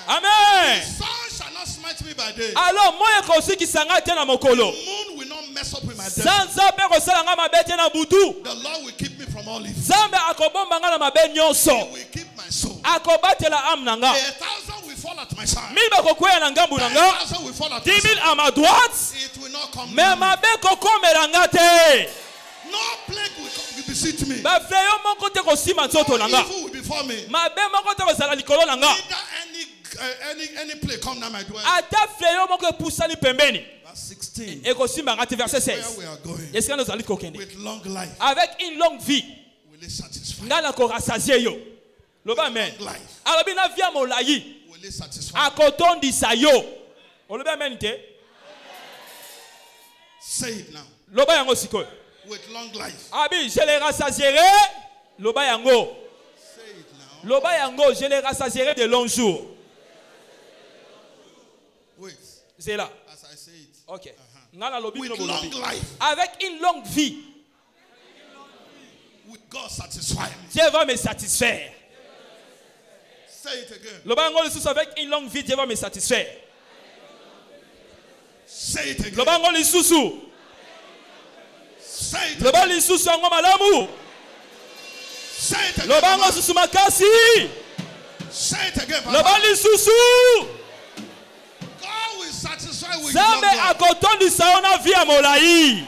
Amen. The sun shall not smite me by day. Alors moi ekosi kisanga te na mokolo. The moon will not mess up with my destiny. Sanza pe kosala nga mabe te na butu. The Lord will keep me from all evil. Zambe akobomba nga na mabe nyonso. He will keep my soul. Akobatela âme na nga. 1,000 will fall at my side. 1000 bakokwea na ngambu na nga. 10,000 will fall at 10 my 000 side. à ma droite. It will not come. Mais mabe kokomela nga te. visit me. Ba fléau moko te ko sima nzoto nanga. Evil will be for me. Mabe moko te ko zala likolo nanga. Any play come down my dwelling. Ata fléau moko pusali pembeni. Verse 16. Et ko sima ngati verset 16. Where we are going. Est-ce que nous allons kokende? With long life. Avec une longue vie. Will it satisfy? Ngana ko rassasier yo. Loba amen. Arabi na via molayi. Will it satisfy? Akotondisa yo. Oloba amen te. Say it now. Loba yango sikoyo. With long life. Abi, je les rassasierai. Loba yango. Say it now. Loba yango, je les rassasierai de longs jours. Wait. C'est là. As I say it. Ok. Ngana lobi With no long lobi. life. Avec une longue vie. Will God satisfy me? Dieu va me satisfaire. Say it again. Loba yango lisusu avec une longue vie, Dieu va me satisfaire. Say it again. Loba yango lisusu. Say it Loba again. lisusu yango malamu. Say it again. Loba yango lisusu makasi. Say it again. Loba Papa. lisusu. God will satisfy with Zambe long life. akotondisa yo na vie ya molai.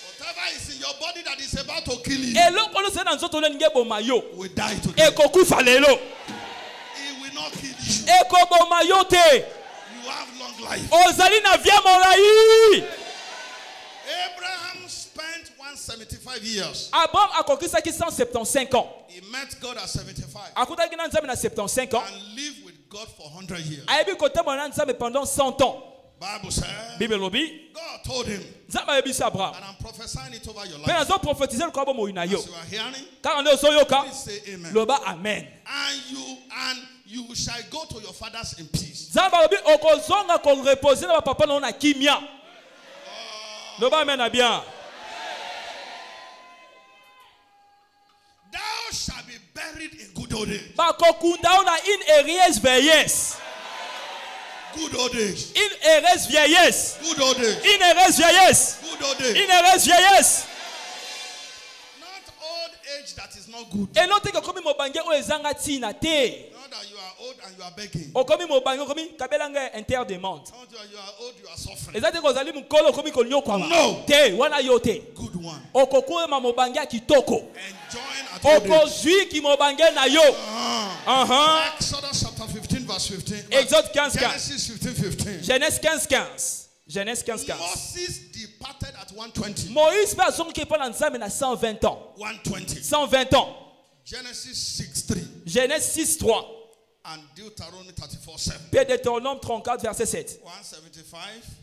Whatever is in your body that is about to kill you Eloko lo se na nzoto le nge boma yo. will die today. Ekokufa lelo. It will not kill you. Ekoboma yo te. You have long life. Ozali na vie ya molai. Abraham spent 175 years. Abraham akokisaki 175 ans. He met God at 75 Akutaki na Nzambe na 75 ans. and lived with God for 100 years. Ayebi kotemba na Nzambe pendant 100 ans. Bible says Bible lobi. God told him, Nzambe ayebisi Abraham. and I'm prophesying it over your Pe life. nazo prophétiser ko abo moyina yo. As you are hearing, Kaka nde osoyoka. please say amen. Loba amen. And you shall go to your fathers in peace. Nzambe lobi okozonga ko reposer na papa na kimia. Loba amen na bien. Thou shalt be buried in good old age. Bakokunda na une heureuse vieillesse. Good old age. Une heureuse vieillesse. Good old age. Une heureuse vieillesse. Good old age. Une heureuse vieillesse. Not old age that is not good. Et non te komi mobange o ezanga tina te. Not that you are old and you are begging. Okomi mobange okomi kabelanga interdemande. Not that you are old, you are suffering. Ezate kozali mukolo okomi konyokwa. No. Te wana yo te. Good one. Okokuema mobange ya kitoko. Enjoying at old age. Okozwi ki mobange na yo. Exodus chapter 15 verse 15. Exode 15 Genesis 15:15. Genèse 15:15. Genèse 15:15. Moses departed at 120. Moïse va zongi pa na Nzambe na 120 ans. 120. 120 ans. Genesis 6:3. Genèse 6:3. And Deuteronomy 34:7. Puis Deutéronome 34 verset 7. 175.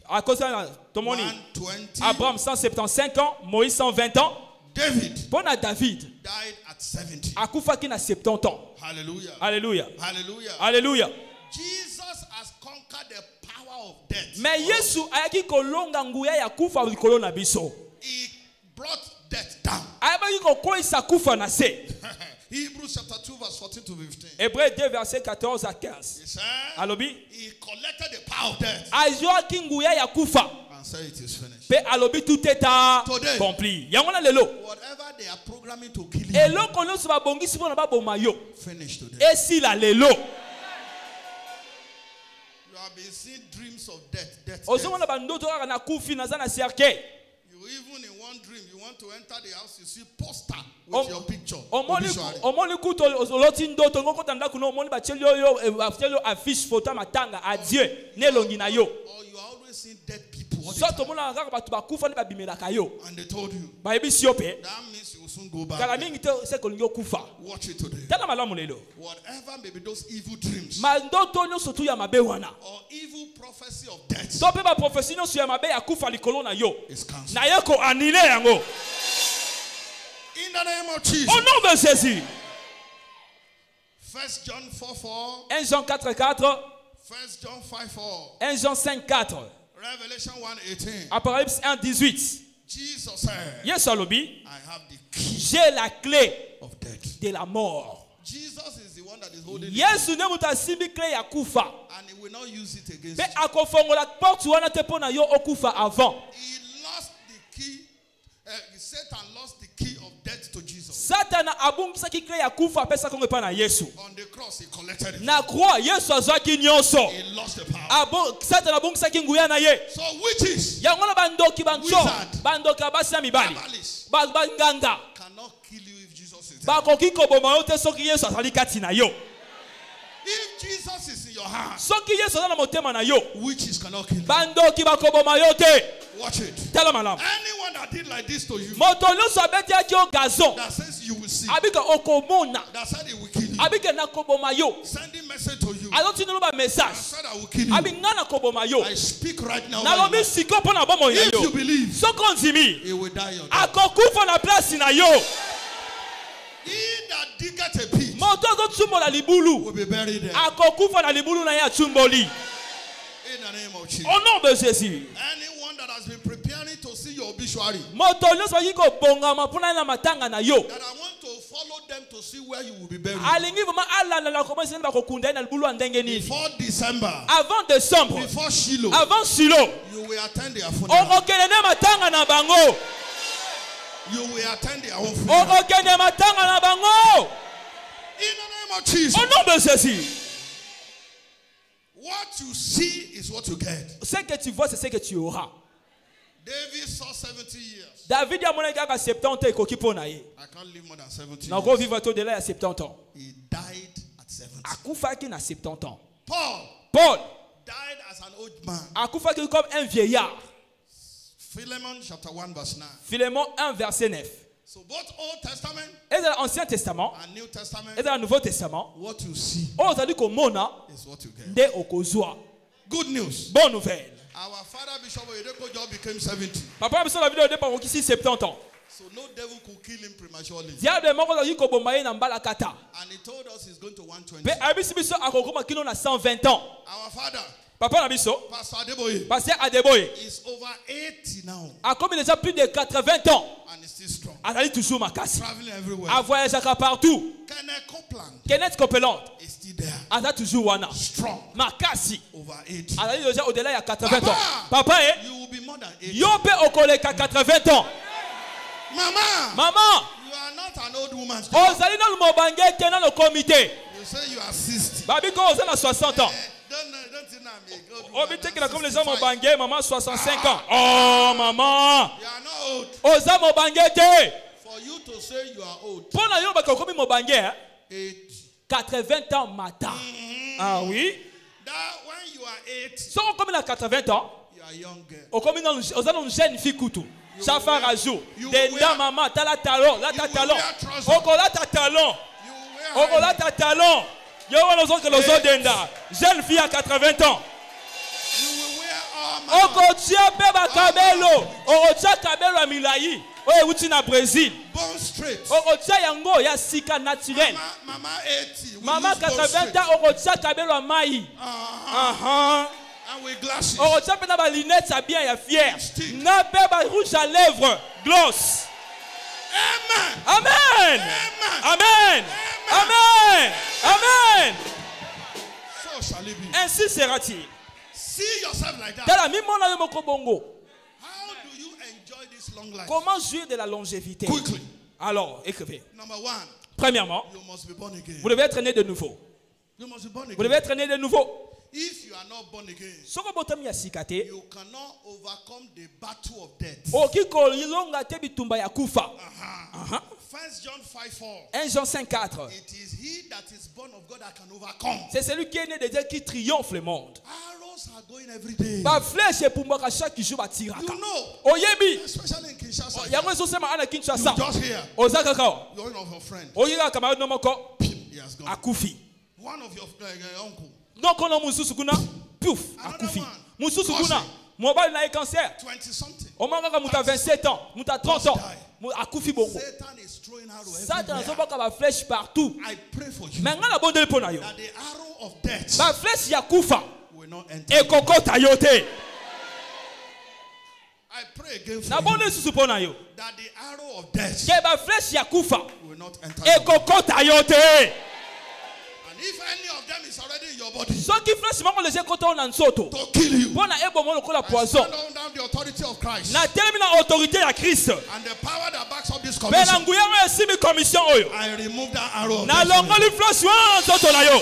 À cause de ton moni. 120. Abraham 175 ans, Moïse 120 ans. David. Bon à David. Died at 70. Akufaki na 70 ans. Hallelujah. Alléluia. Hallelujah. Alléluia. Jesus has conquered the power of death. Mais Yesu ayaki kolonga nguya ya kufa likolo na biso. He brought death down. Ayabaki kokoisa kufa na se. Hebrews chapter 2 verse 14 to 15. Hébreux 2 verset 14 à 15. He said, Alobi. he collected the power of death. Ayaki nguya ya kufa. And said it is finished. Pe alobi tout est accompli. Yango na lelo. Whatever they are programming to kill you. Eloko nyonso babongisi mpona baboma yo. Finish today. Esila lelo. You have been seeing dreams of death. Ozomona bandoto kaka na kufi naza na cercueil. You even in one dream you want to enter the house, you see poster with your picture. Omoni kuto oloti ndoto ngokota ndaku no omoni bacheli yo affiche photo matanga adieu nelongi na yo. Or you are always seeing dead people. So to mona kaka batu bakufa ne babimelaka yo. And they told you. Ba ebisi yo pe. That means you will soon go back. Kala mingi te se kolingo kufa. Watch it today. Tala malamu lelo. Whatever may be those evil dreams. Mandoto nyonso tu ya mabe wana. Or evil prophecy of death. To pe ba prophecy nyonso ya mabe ya kufa likolo na yo. Is cancelled. Na yeko anile yango. In the name of Jesus. Au nom de Jésus. 1 John 4:4. 1 Jean 4:4. 1 John 5:4. 1 Jean 5:4. Revelation 1:18. Apocalypse 1:18. Jesus said, Yes, Alobi. I have the key J'ai la clé of death. de la mort. Jesus is the one that is holding Yes, ne mutasimbi clé ya kufa. and he will not use it against Pe you. akofongola porte wana te pona yo okufa avant. He lost the key. Satan lost the key of death to Jesus. Satana abungisaki clé ya kufa pesa kongo pa na Yesu. On the cross, he collected it. Na croix Yesu azwaki nyonso. He lost the power. Satana abungisaki nguya na ye. So witches, Yango na bandoki bancho, Wizard, bandoka basi na mibali. Kabbalists, banganga cannot kill you if Jesus is there. bakoki koboma yo te soki Yesu azali kati na yo. If Jesus is in your heart, soki Yesu azali na motema na yo, witches cannot kill you. bandoki bakoboma yo te. Watch it. Tell malamu. Anyone that did like this to you, moto nyonso abetiaki yo gazon, that says you will see, abika okomona, that said he will kill you, abika nakoboma yo, sending message to you, azotino ba message, that said I will kill you, abinga nakoboma yo. I speak right now. Nalobi siko pona bomo yo. If you believe, soko nzimi, he will die your death. akokufa na place na yo. He that diggeth a pit moto azotsumbola libulu will be buried there. akokufa na libulu na ye atsumboli. In the name of Jesus. Au nom de Jésus. Anyone that has been preparing to see your obituary, moto nyonso akiko bongama mpona na matanga na yo, that I want to follow them to see where you will be buried. alingi vraiment alanda na komesa nda kokunda ye na libulu ya ndenge nini. Before December, avant décembre, before Shiloh, avant Shiloh, you will attend their funeral. okokende na matanga na bango. You will attend their own funeral. okokende matanga na bango. In the name of Jesus. Au nom de Jésus. What you see is what you get. Ce que tu vois, c'est ce que tu auras. David saw 70 years. David a monné kaka 70 ans ekoki pona ye. I can't live more than 70 na ko years. vivre to de là ya 70 ans. He died at 70. Akufaki na 70 ans. Paul died as an old man. Akufaki comme un vieillard. Philemon chapter 1 verse 9. Philémon 1 verset 9. So both Old Testament et dans l'Ancien Testament and New Testament, et dans le Nouveau Testament, what you see oh, ça dit que mona is what you get. De okozwa. Good news. Bonne nouvelle. Our father Bishop Oyedepo just became 70. Papa Bishop la vidéo de par ici 70 ans. So no devil could kill him prematurely. Diable moko za yiko bombaye na mbala kata. And he told us he's going to 120. Pe abisi biso akokoma kino na 120 ans. Our father Papa na biso, Pastor Adeboye, Pasteur Adeboye, is over 80 now. A comme déjà plus de 80 ans. And he's still strong. Azali toujours makasi. Traveling everywhere. A voyagé partout. Kenneth Copeland, Kenneth Copeland is still there. Azali toujours wana. Strong. Makasi. Over 80. Azali déjà au-delà ya 80 Papa, ans. Papa you will be more than 80. Yo pe okoleka 80 ans. Maman, you are not an old woman. Ozali na mobange te na le comité. You say you are 60. Babi ko ozali na 60 ans. Don't think On dit que comme les hommes mobange, maman 65 ans. Oh maman. You are not old. Oza mobange te. For you to say you are old. Pona yo ba ko komi mobange. 80 ans matin. Ah oui. That when you are 80. So on comme na 80 ans. You are young girl. O comme na oza na jeune fille kutu. Chafa rajo. Denda maman tala talon, la ta talon. Okola ta talon. Okola ta talon. Yo wana zo que lozo denda. Jeune fille à 80 ans. Okotia pe ba kabelo. Okotia kabelo a milai. Oye uti na Brésil. Born straight. Okotia yango ya sika naturel. Mama 80. Mama 80 ans okotia kabelo a mai. And with glasses. Okotia pe na ba lunettes a bien ya fier. Na pe ba rouge à lèvres. Gloss. Amen. Amen. Amen. Amen. Amen. So shall it be. Ainsi sera-t-il. See yourself like that. How do you enjoy this long life? Comment jouir de la longévité? Quickly. Alors, écrivez. Number one. Premièrement, you must be born again. Vous devez être né de nouveau. You must be born again. Vous devez être né de nouveau. If you are not born again, you cannot overcome the battle of death. 1 John 5:4. 1 Jean 5:4. It is he that is born of God that can overcome. C'est celui qui est né de Dieu qui triomphe le monde. Arrows are going every day. Ba flèche pour moi chaque jour ba tiraka. You know. Oyebi. Especially in Kinshasa. Yango so sema ana Kinshasa. You just hear. Ozaka ka. You're one of your friends. Oyiga camarade no moko. He has gone. Akufi. One of your uncle. Donc on a mususu kuna. Piouf. Akufi. Mususu kuna. Mobile na cancer. 20 something. O manga muta 27 ans, muta 30 ans. Akufi bongo. Satan is throwing arrows. Satan azoboka ba flèche partout. I pray for you. Mais ngala bondele pona yo. That the arrow of death. Ba flèche ya kufa. Will not enter. E kokota yo te. I pray again for na bonde susu pona yo. That the arrow of death. Ke ba flèche ya kufa. Will not enter. E kokota yo te. If any of them is already in your body, so qui flèche moko les kota on nsoto to kill you. Bona ebo mo lokola poison. Down the authority of Christ. Na termina autorité ya Christ. And the power that backs up this commission. Bela nguya mo esimi commission oyo. I remove that arrow. Na longoli flèche wa nsoto na yo.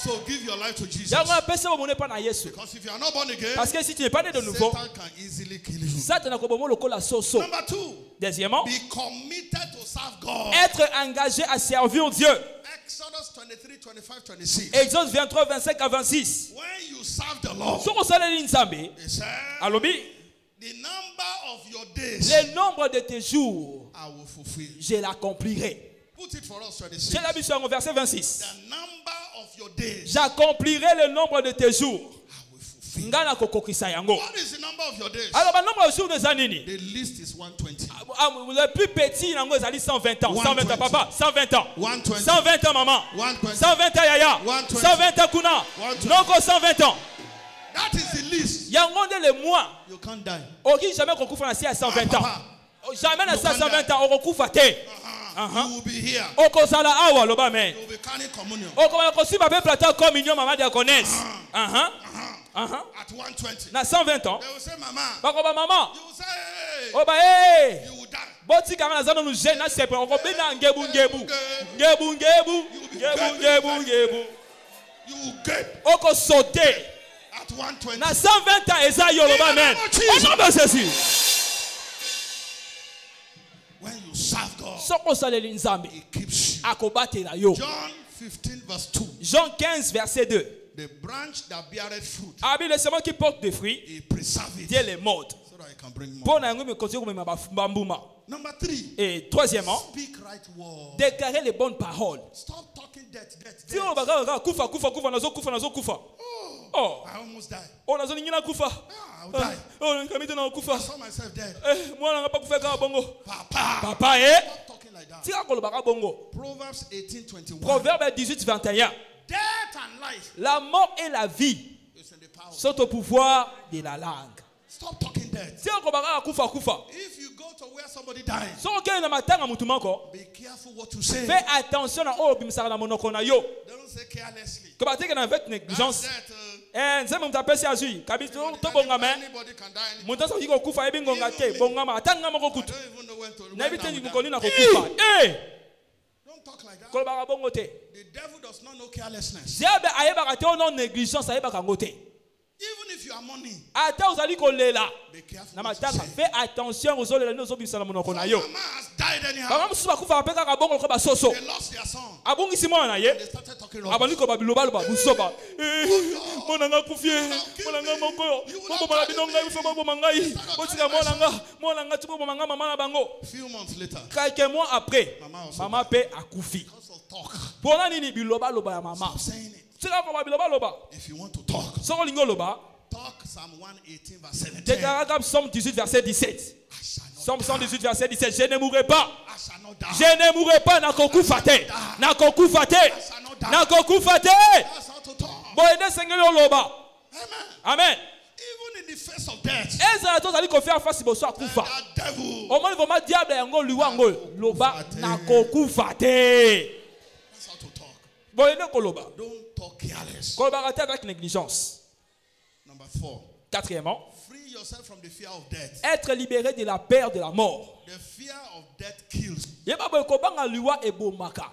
So give your life to Jesus. Because if you are not born again, parce que si tu n'es pas né de nouveau, Satan can easily kill you. Satan a kobomo lokola soso. Number 2. Deuxièmement, be committed to serve God. Être engagé à servir Dieu. Exodus 23, 25, 26. Exode 23, 25 à 26. When you serve the Lord, he said, the number of your days, le nombre de tes jours, I will fulfill. Je l'accomplirai. Put it for us, 26. J'ai la mission au verset 26. The number of your days, j'accomplirai le nombre de tes jours. What is the number of your days? Alors, le nombre de jours des années. The least is 120. Le plus petit, il a 120 ans. 120 ans, papa. 120 ans. 120. 120 ans, maman. 120. 120 ans, yaya. 120 ans, kuna. Non, 120 ans. That is the least. Il y a un monde le moins. You can't die. Ok, jamais qu'on couvre à 120 ans. Jamais à 120 ans, on couvre à terre. You will be here. Okosala awa loba men. You will be carrying communion. Okoma kosi ba be plata communion mama dia connaisse. At 120. Na 120 ans. They will say mama. Bakoba mama. You will say hey. Oba hey. You will die. Boti kanga zano nu je na sepe oko be na ngebu ngebu. Ngebu ngebu. Ngebu ngebu ngebu. You will get. Oko sauter. At 120. Na 120 ans eza yo loba men. On va ceci. When you serve God, it keeps you. John 15 verse 2. Jean 15 verset 2. The branch that beareth fruit, le semence qui porte des fruits, it preserve it. Dieu les mode. So that I can bring more. Number 3. Et troisièmement, speak right word. Déclarer les bonnes paroles. Stop talking death. Si on va kufa kufa. Oh, I almost died. Oh, nazo ningina kufa. I'll die. Oh, nkamite na kufa. I saw myself dead. Moi na pa kufa ka bongo. Papa, stop talking like that. Tika koloba ka bongo. Proverbs 18:21. Proverbe 18:21. Death and life. La mort et la vie sont au pouvoir de la langue. Stop talking death. Tika koloba ka kufa. If you go to where somebody dies, so ke na matanga mutu mako. Be careful what you say. Fais attention à o bimsaka na monoko na yo. Don't say carelessly. Ko ba teke na avec négligence. Nzembe mtapesi azui kabisa to bongame muta so yiko kufa ebi ngonga te bongama atanga moko kutu na biteni mukoni na kokufa don't talk like that. Ko ba bongo te. The devil does not know carelessness. Diable ayeba ka te ono négligence ayeba ka ngote. Even if you are mourning, ata uzali kolela be careful. Na matanga fais attention aux olela nozo bisala monoko na yo. Mama has died anyhow. Ba musu bakufa apeka ka bongo ko ba soso. They lost their son. Abungi simona na ye. They started talking rubbish. Abali ko ba biloba lo ba busoba. Mona nga kufie. Mona nga moko. Bobo mala binonga ife bobo mangai. Botika mona nga tubo manga mama na bango. Few months later. Quelques mois après, maman pe akufi. Pona nini biloba lo ba ya mama. Stop saying it. If you want to talk, talk Psalm 118 verse 17. Déclare Psalm 18 verset 17. Psalm 118 verset 17. Je ne mourrai pas. Je ne mourrai pas. Nakoku fate. Nakoku fate. Nakoku fate. Boyede sengelo loba. Amen. Even in the face of death. Ezra to zali ko faire face boso akufa. Au moins vraiment diable yango luwango loba nakoku fate. That's how to talk. Boyede ko loba. Don't talk careless. Collaborateur avec négligence. Number 4. Quatrièmement, free yourself from the fear of death. Être libéré de la peur de la mort. The fear of death kills. Yeba ko banga liwa e bomaka.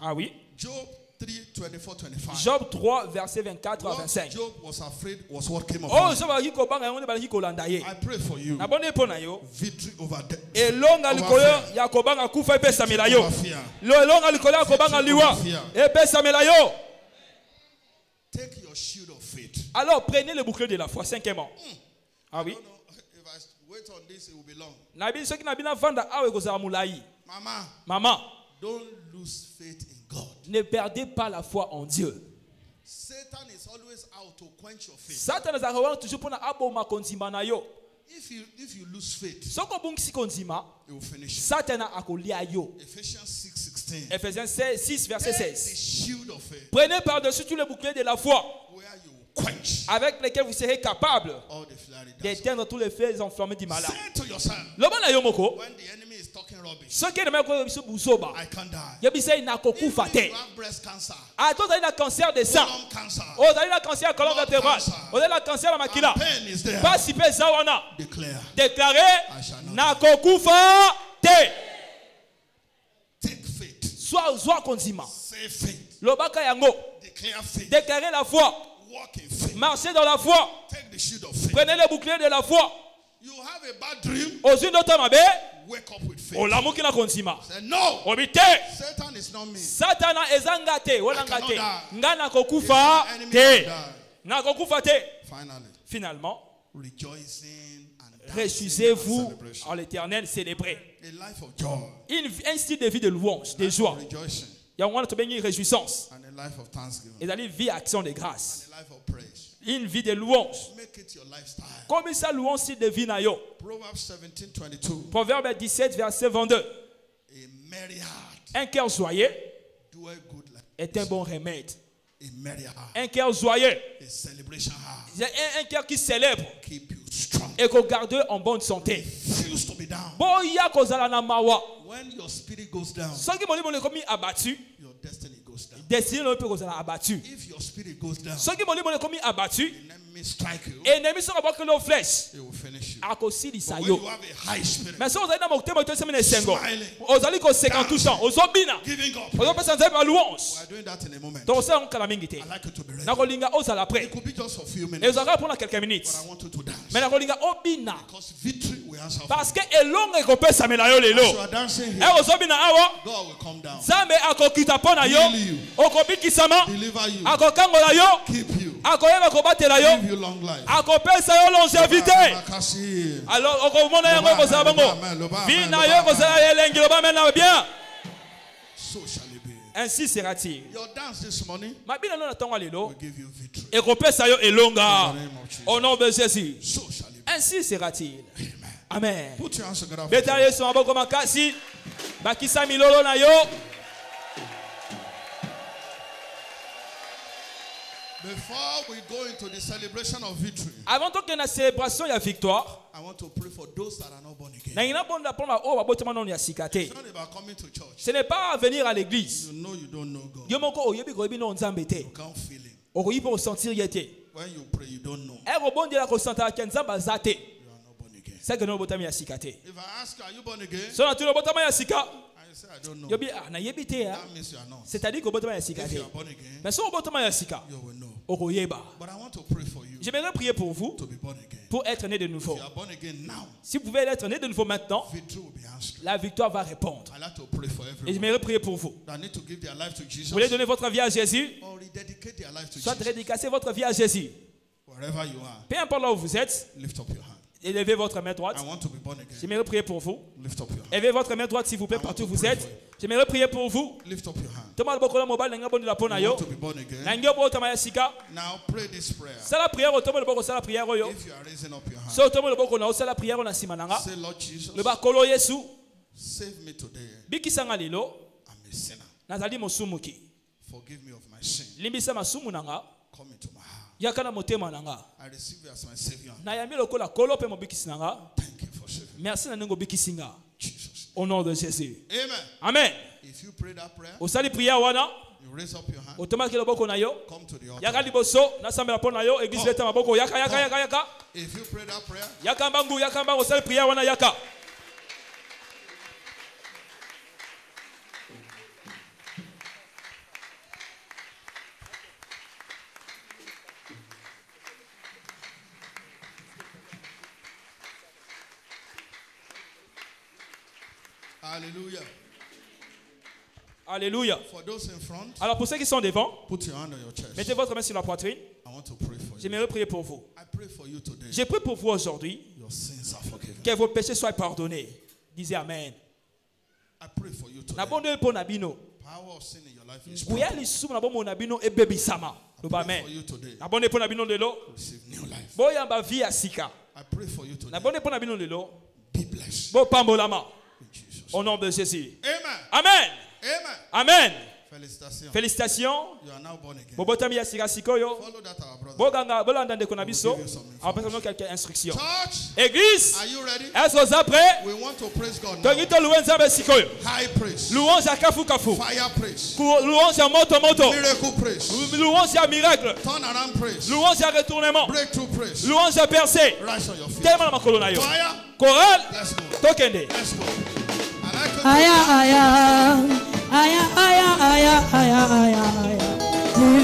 Ah oui. Job 3:24-25. Job 3 verset 24 à 25. Job was afraid was what came upon him. Oh, Job a ko banga ngone bala ko landa ye. I pray for you. Na bonne pona yo. Victory over death. Elonga likolo ya ko banga kufa e pesa mela yo. Lo elonga likolo ya ko banga liwa e pesa mela yo. Take your shield of faith. Alors prenez le bouclier de la foi. Cinquièmement. Ah oui. If I wait on this, it will be long. Nabi ceux qui na bina vanda awe ko za mulai. Mama. Don't lose faith in God. Ne perdez pas la foi en Dieu. Satan is always out to quench your faith. Satan is toujours pour na aboma konzima na yo. If you lose faith, soko bungisi konzima, it will finish. Satan akolia yo. Ephesians 6:16. Ephésiens 6 verset 16. The shield of faith. Prenez par-dessus tous les boucliers de la foi. Where you quench. Avec lesquels vous serez capable d'éteindre tous les feux enflammés du malade. Say to yourself. Lobana yo moko. When the enemy is talking rubbish. Ce qui est même quoi biso busoba. I can't die. Yebisa ina kokufa te. You have breast cancer. Ah toi t'as un cancer de sang. Oh t'as un cancer colonne vertébrale. Oh t'as un cancer à makila. Pas si pesa wana. Déclarer na kokufa te. Take faith. Sois konzima. Say faith. Lobaka yango. Déclarez la foi. Marchez dans la foi. Prenez le bouclier de la foi. Aux une autre mabe. O l'amour qui n'a consima. Obite. Satana ezangate. Wolangate. Ngana kokufa te. Na kokufa te. Finalement, réjouissez-vous en l'Éternel, célébrez. Un style de vie de louange, de joie. Il y a une réjouissance. Et d'aller vivre action de grâce. Une vie de louange. Comme ça, louange style de vie na yo. Proverbe 17, verset 22. Un cœur joyeux est un bon remède. Un cœur joyeux. Un cœur qui célèbre. Et qu'on garde en bonne santé. Boya kozala na mawa. When your spirit goes down, your destiny goes down. If your spirit goes down, enemy strike you, it will finish you. But when you have a high spirit, smiling, giving God praise, we are doing that in a moment. I'd like you to be ready. It could be just for a few minutes, but I want you to dance. Because victory will answer for you. As you are dancing here, God will come down, heal you, deliver you, keep you, give you long life. Alors, so shall it be. Ainsi sera-t-il. Your dance this morning will give you victory. Au nom de Jésus. So shall it be. Ainsi sera-t-il. Amen. Put your hands together. Before we go into the celebration of victory, avant que la célébration de la victoire, I want to pray for those that are not born again. It's not about coming to church. Ce n'est pas venir à l'église. You know you don't know God. You can't feel Him. When you pray, you don't know. You are not born again. If I ask you, are you born again? I say, I don't know. That means you are not. C'est-à-dire que If you are born again, you will know. But I want to pray for you. J'aimerais prier pour vous, to be born again. pour être né de nouveau. If you are born again now, si vous pouvez être né de nouveau maintenant, victory will be answered. La victoire va répondre. I like to pray for everyone. Et j'aimerais prier pour vous. That need to give their life to Jesus. Vous voulez donner votre vie à Jésus? Or rededicate their life to soit Jesus. dédicacer votre vie à Jésus. Wherever you are, peu importe là où vous êtes, lift up your hand. Élevez votre main droite. I want to be born again. J'aimerais prier pour vous. Lift up your hand. Élevez votre main droite s'il vous plaît partout où vous êtes. J'aimerais prier pour vous. Lift up your hand. You want to be born again. Now pray this prayer. If you are raising up your hand, say, Lord Jesus, save me today. I'm a sinner. Forgive me of my sin. Come into my heart. I receive you as my Savior. Thank you for saving me. Merci Jesus. Au nom de Jésus. Amen. Amen. If you pray that prayer, you raise up your hand. Come to the altar. If you pray that prayer, hallelujah. Alléluia. For those in front, alors pour ceux qui sont devant, put your hand on your chest. Mettez votre main sur la poitrine. I want to pray for you. J'aimerais prier pour vous. I pray for you today. Je prie pour vous aujourd'hui. Your sins are forgiven. Que vos péchés soient pardonnés. Disez Amen. I pray for you today. Power of sin in your life is broken. I pray for you today. Receive new life. I pray for you today. Be blessed. Au nom de Jésus. Amen. Amen. Amen. Amen. Félicitations. Félicitations. You are now born again. Follow that our brother. Quelques instructions. Church, Église, are you ready? Est-ce que vous êtes prêts? We want to praise God now. High praise. Louange à kafu kafu. Fire praise. Louange à moto moto. Miracle praise. Louange à miracle. Turn around praise. Louange à retournement. Breakthrough praise. Louange à percée. Rise on your feet. Tellement ma colonne. Fire. Chorale. Let's go. Tokende. Let's go. Aya aya aya aya aya aya aya aya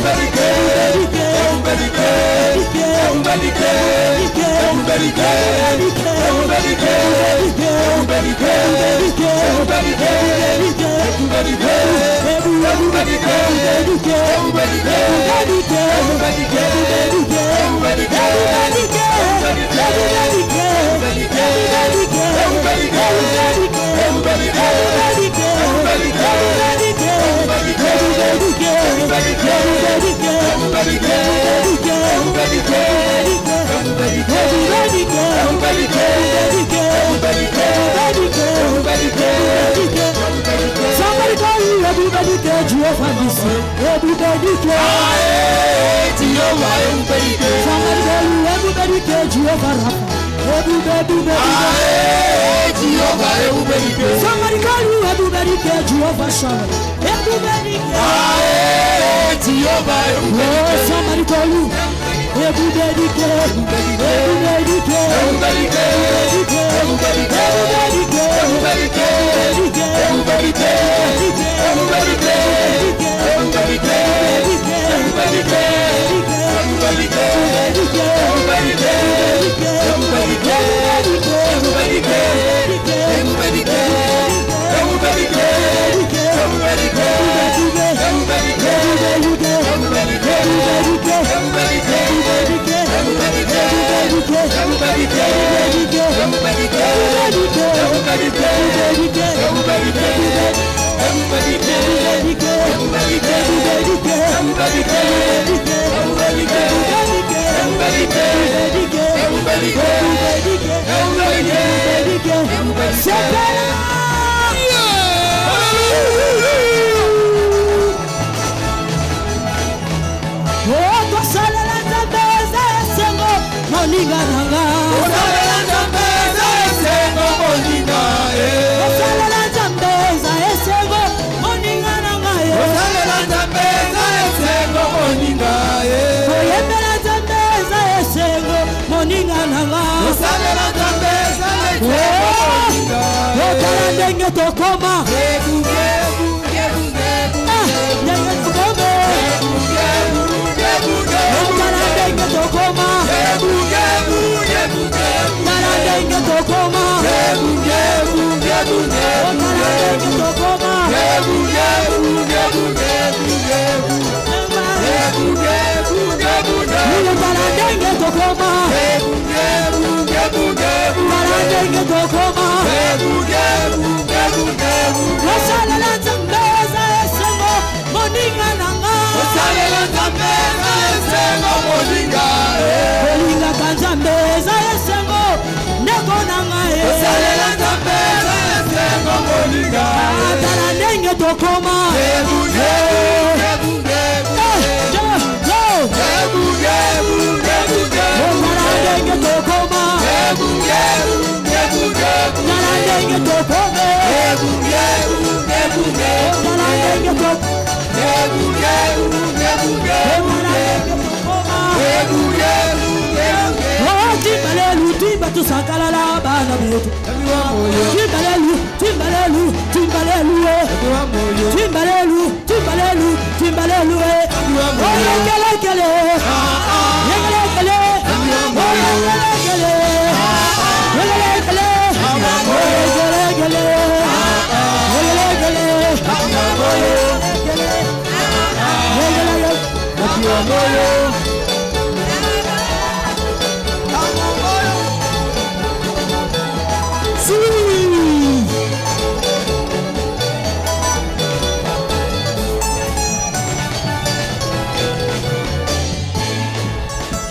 Everybody Somebody call you, everybody care Jehovah this year. Everybody care Jehovah, everybody care. Somebody call you, everybody care Jehovah Rapha. Everybody Jehovah, everybody care. Somebody call you, everybody care Jehovah Shalom. Everybody care Jehovah, everybody care. Somebody call you. Everybody care, everybody care, everybody care, everybody care, everybody care, everybody care, everybody care, everybody care, everybody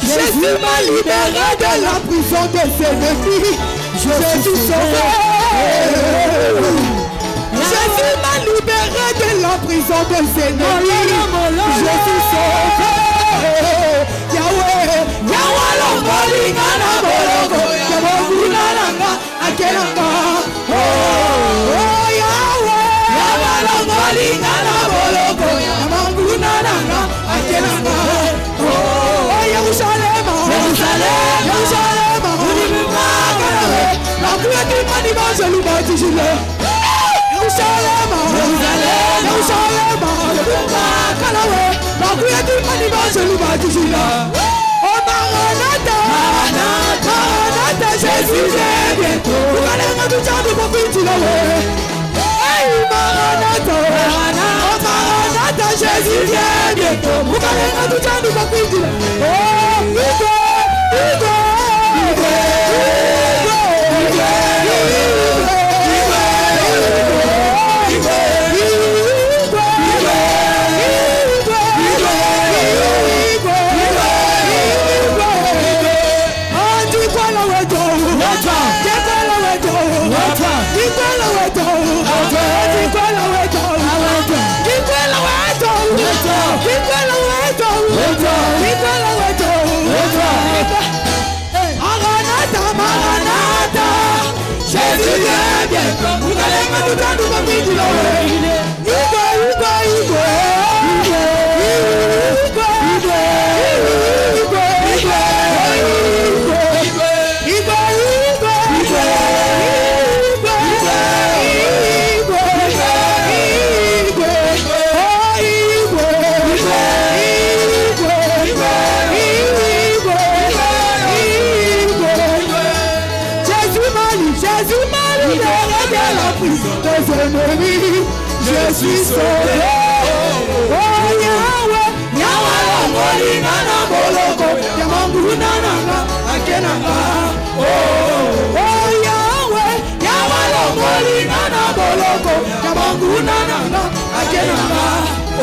Jésus m'a libéré de la prison de ses ennemis. Je suis sauvé. Jésus m'a libéré de la prison de ses ennemis. Je suis sauvé. Yahweh, Yahweh l'envolinga na boloko, Yahweh l'anga akelanga. Oh Yahweh, Yahweh l'envolinga na boloko, Yahweh l'anga akelanga. Jerusalem, Jerusalem, Jerusalem, la pluie du maniement, je lui bats Jérusalem, Jerusalem, Jerusalem, la pluie du maniement, je lui bats Jérusalem. Oh Maranatha, Maranatha. Jésus vient bientôt. Ukalenga tuchadu kwa kuitila wewe. Hey, Maranatha, Maranatha, Jésus vient bientôt. Ukalenga tuchadu kwa kuitila. Oh, Igwe, Igwe, Igwe, Igwe, Maranatha, Jésus vient bientôt. Ukalenga tuchadu kwa kuitila wewe. Igwe, Igwe, Igwe, je suis sauvé. Oh Yahweh, Yahweh, Molingana Boloko, Yamanguna Nanga, Akenanga. Oh Yahweh, Yahweh, Molingana Boloko, Yamanguna Nanga, Akenanga. Oh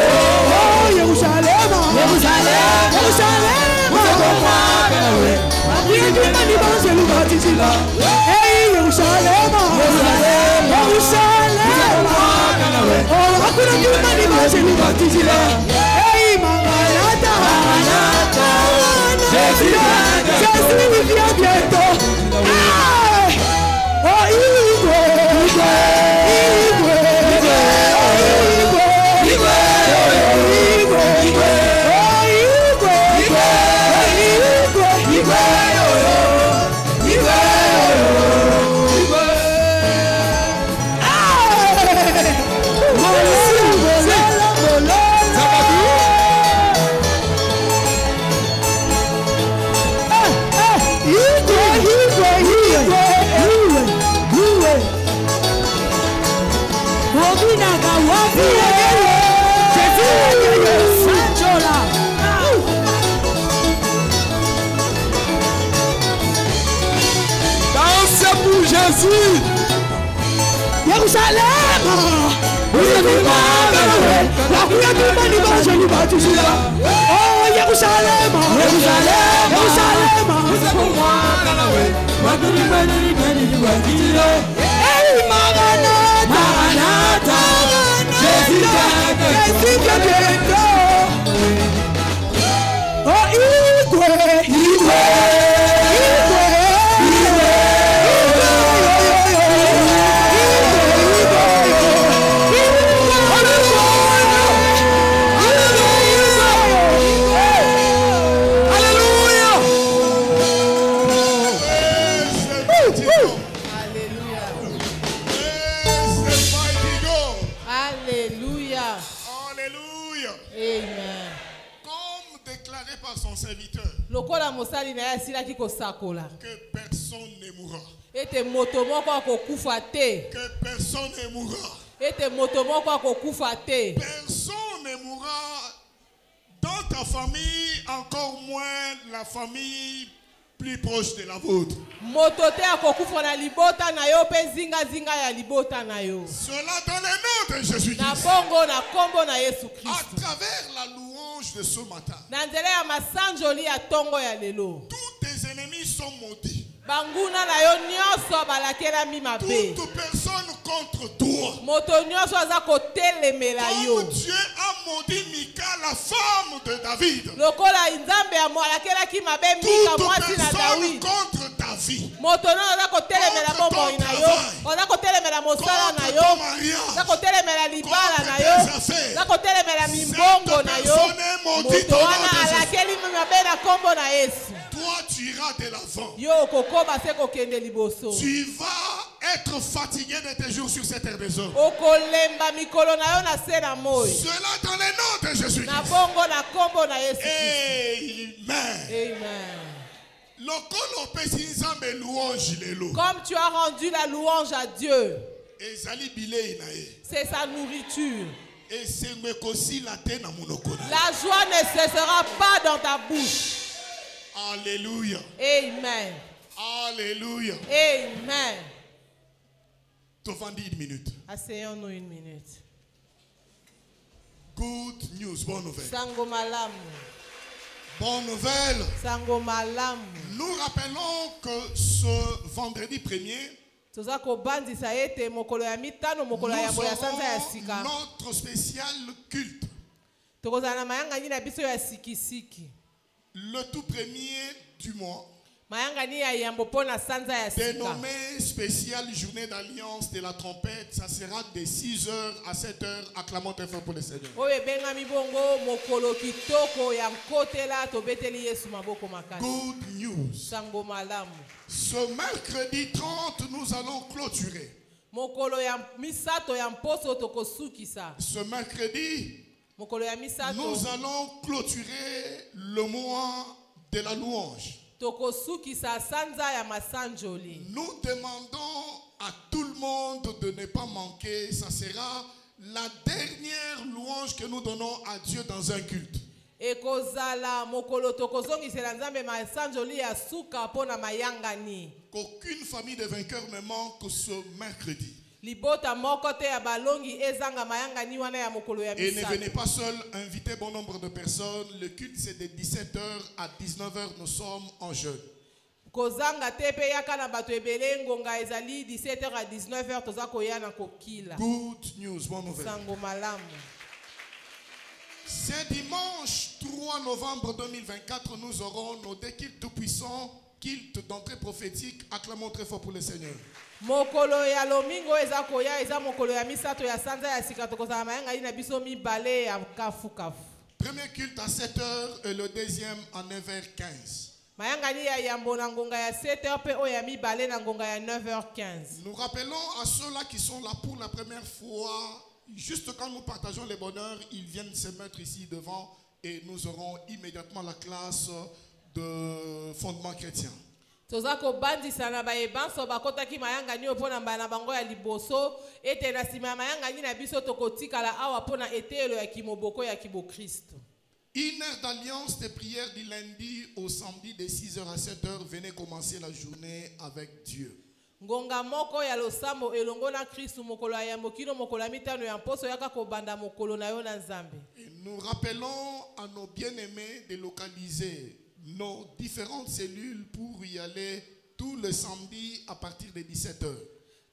Jerusalem, Jerusalem, Jerusalem, hey Jerusalem, Jerusalem, Jerusalem. Oh, hakuna kitu ni basi ni batizila. Hey, Maranatha, Maranatha, Jésus vient bientôt. Oh, Igwe, Igwe, Igwe, Igwe, Igwe, Igwe, Igwe, Igwe, oh, Igwe, Igwe, Igwe, Igwe, Igwe. Dansez pour Jésus. Jérusalem. Oh Jérusalem, Jérusalem, Jérusalem. Hey, Maranatha, Maranatha, Jésus vient bientôt. Oh, Igwe, Igwe, Igwe, Igwe. Par son serviteur que personne ne mourra. Que personne ne mourra. Personne ne mourra dans ta famille, encore moins la famille plus proche de la vôtre. Cela dans le nom de Jésus-Christ. À travers la louange de ce matin, tous tes ennemis sont maudits. Toute personne contre toi. Comme Dieu a maudit Mika, la femme de David. Toute personne contre ta vie. Contre ton travail. Contre ton mariage. Contre tes affaires. Cette personne est maudite au nom de Jésus. Toi, tu iras de l'avant. Tu vas être fatigué de tes jours sur cette maison. Cela dans le nom de Jésus. Amen. Amen. Comme tu as rendu la louange à Dieu, c'est sa nourriture. La joie ne cessera pas dans ta bouche. Alléluia. Amen. Alléluia. Amen. Une minute. Asseyons-nous une minute. Good news, bonne nouvelle. Sango malamu. Bonne nouvelle. Sango malamu. Nous rappelons que ce vendredi 1er, nous aurons notre spécial culte. Le tout premier du mois, dénommé spécial journée d'alliance de la trompette, ça sera de 6h à 7h. Acclamons très fort pour le Seigneur. Good news. Ce mercredi 30, nous allons clôturer. Ce mercredi, nous allons clôturer le mois de la louange. Nous demandons à tout le monde de ne pas manquer. Ça sera la dernière louange que nous donnons à Dieu dans un culte. Qu'aucune famille de vainqueurs ne manque ce mercredi. Et ne venez pas seul, invitez bon nombre de personnes. Le culte c'est de 17h à 19h, nous sommes en jeûne. Good news, bonne nouvelle. Ce dimanche 3 novembre 2024, nous aurons nos deux cultes tout-puissants, culte d'entrée prophétique. Acclamons très fort pour le Seigneur. Premier culte à 7h et le deuxième à 9h15. Nous rappelons à ceux-là qui sont là pour la première fois, juste quand nous partageons les bonheurs, ils viennent se mettre ici devant et nous aurons immédiatement la classe de fondement chrétien. Nous rappelons une heure d'alliance de prière du lundi au samedi de 6h à 7h. Venez commencer la journée avec Dieu. Et nous rappelons à nos bien-aimés de localiser nos différentes cellules pour y aller tous les samedis à partir de 17h.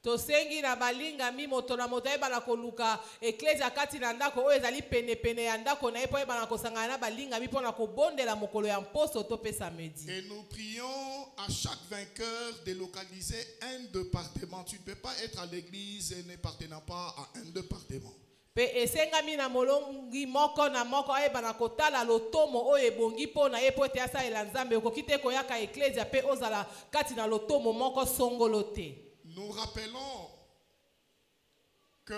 Tosengi na balinga mi moto na moto eba na koluka eklezia kati na ndako oyo ezali pene pene ya ndako na epo eba na kosangana na balinga mi pona kobondela mokolo ya mposo to pesa medi. Et nous prions à chaque vainqueur de localiser un département. Tu ne peux pas être à l'église et n'appartenant pas à un département. Pe esengami na molongi moko na moko eba na kotala lotomo oyo ebongi pona epo te asa elanzambe okokite koyaka eklezia pe ozala kati na lotomo moko songolo te. Nous rappelons que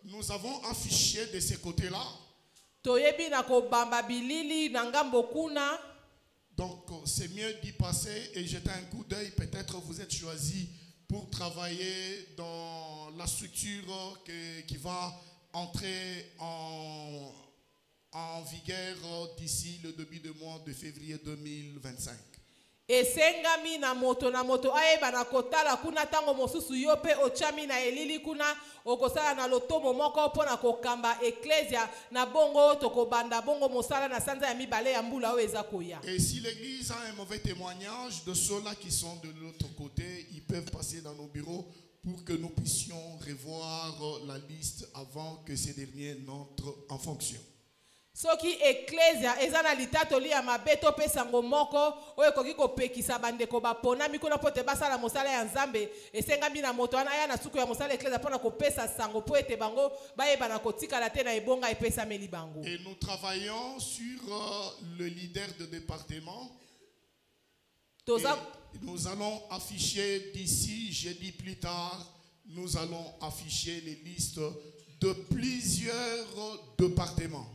nous avons affiché de ce côté-là. Donc c'est mieux d'y passer et jeter un coup d'œil. Peut-être vous êtes choisi pour travailler dans la structure qui va entrer en vigueur d'ici le début du mois de février 2025. Esengami na moto ayeba na kotala kuna tango mosusu yo pe ochami na elili kuna okosala na lotomo moko pona kokamba eklezia na bongo tokobanda bongo mosala na sanza ya mibale ya mbula oyo eza koya. Et si l'église a un mauvais témoignage de ceux-là qui sont de l'autre côté, ils peuvent passer dans nos bureaux pour que nous puissions revoir la liste avant que ces derniers n'entrent en fonction. Soki eklezia ezana litato li ya mabeto pe sango moko oyo koki kopekisa bandeko bapona mikuna pote basala mosala ya nzambe esengami na moto wana ya na suku ya mosala eklezia pona kopesa sango po ete bango bayeba na kotikala te na ebonga epesa meli bango. Et nous travaillons sur le leader de département. Nous allons afficher d'ici jeudi plus tard, nous allons afficher les listes de plusieurs départements.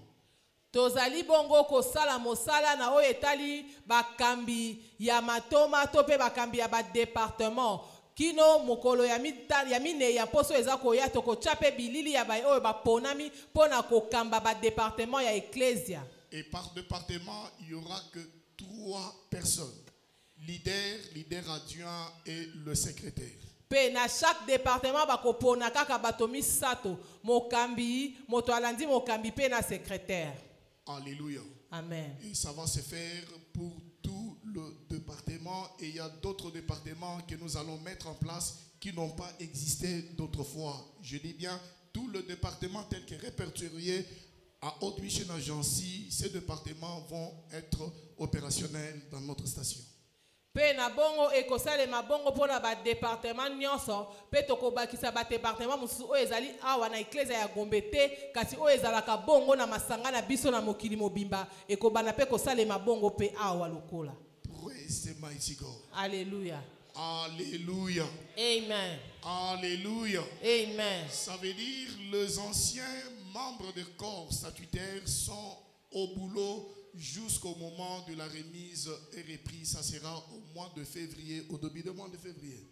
tozali bongo kosala mosala na oyo etali bakambi ya matoma to pe bakambi ya badepartement kino mokolo ya mine ya poso eza koya tokotya pe bilili ya baye oyo baponami mpona kokamba badepartement ya eklesia. Et par département, il n'y aura que 3 personnes. Leader adjoint et le secrétaire. Pe na chaque département bakopona kaka bato misato mokambi moto alandi mokambi pe na secrétaire. Alléluia. Amen. Et ça va se faire pour tout le département et il y a d'autres départements que nous allons mettre en place qui n'ont pas existé d'autrefois. Je dis bien tout le département tel que répertorié à Haute Mission Agency, ces départements vont être opérationnels dans notre station. Pe na bongo ekosalema bongo pona ba département nyonso pe tokobakisa ba département musu oyo ezali awa na eklesia ya Gombe te kasi oyo ezalaka bongo na masanga na biso na mokili mobimba ekobana pe kosalema bongo pe awa lokola. Praise the mighty God. Alléluia. Alléluia. Amen. Alléluia. Amen. Ça veut dire les anciens membres du corps statutaire sont au boulot jusqu'au moment de la remise et reprise. Ça sera au mois de février, au début du mois de février.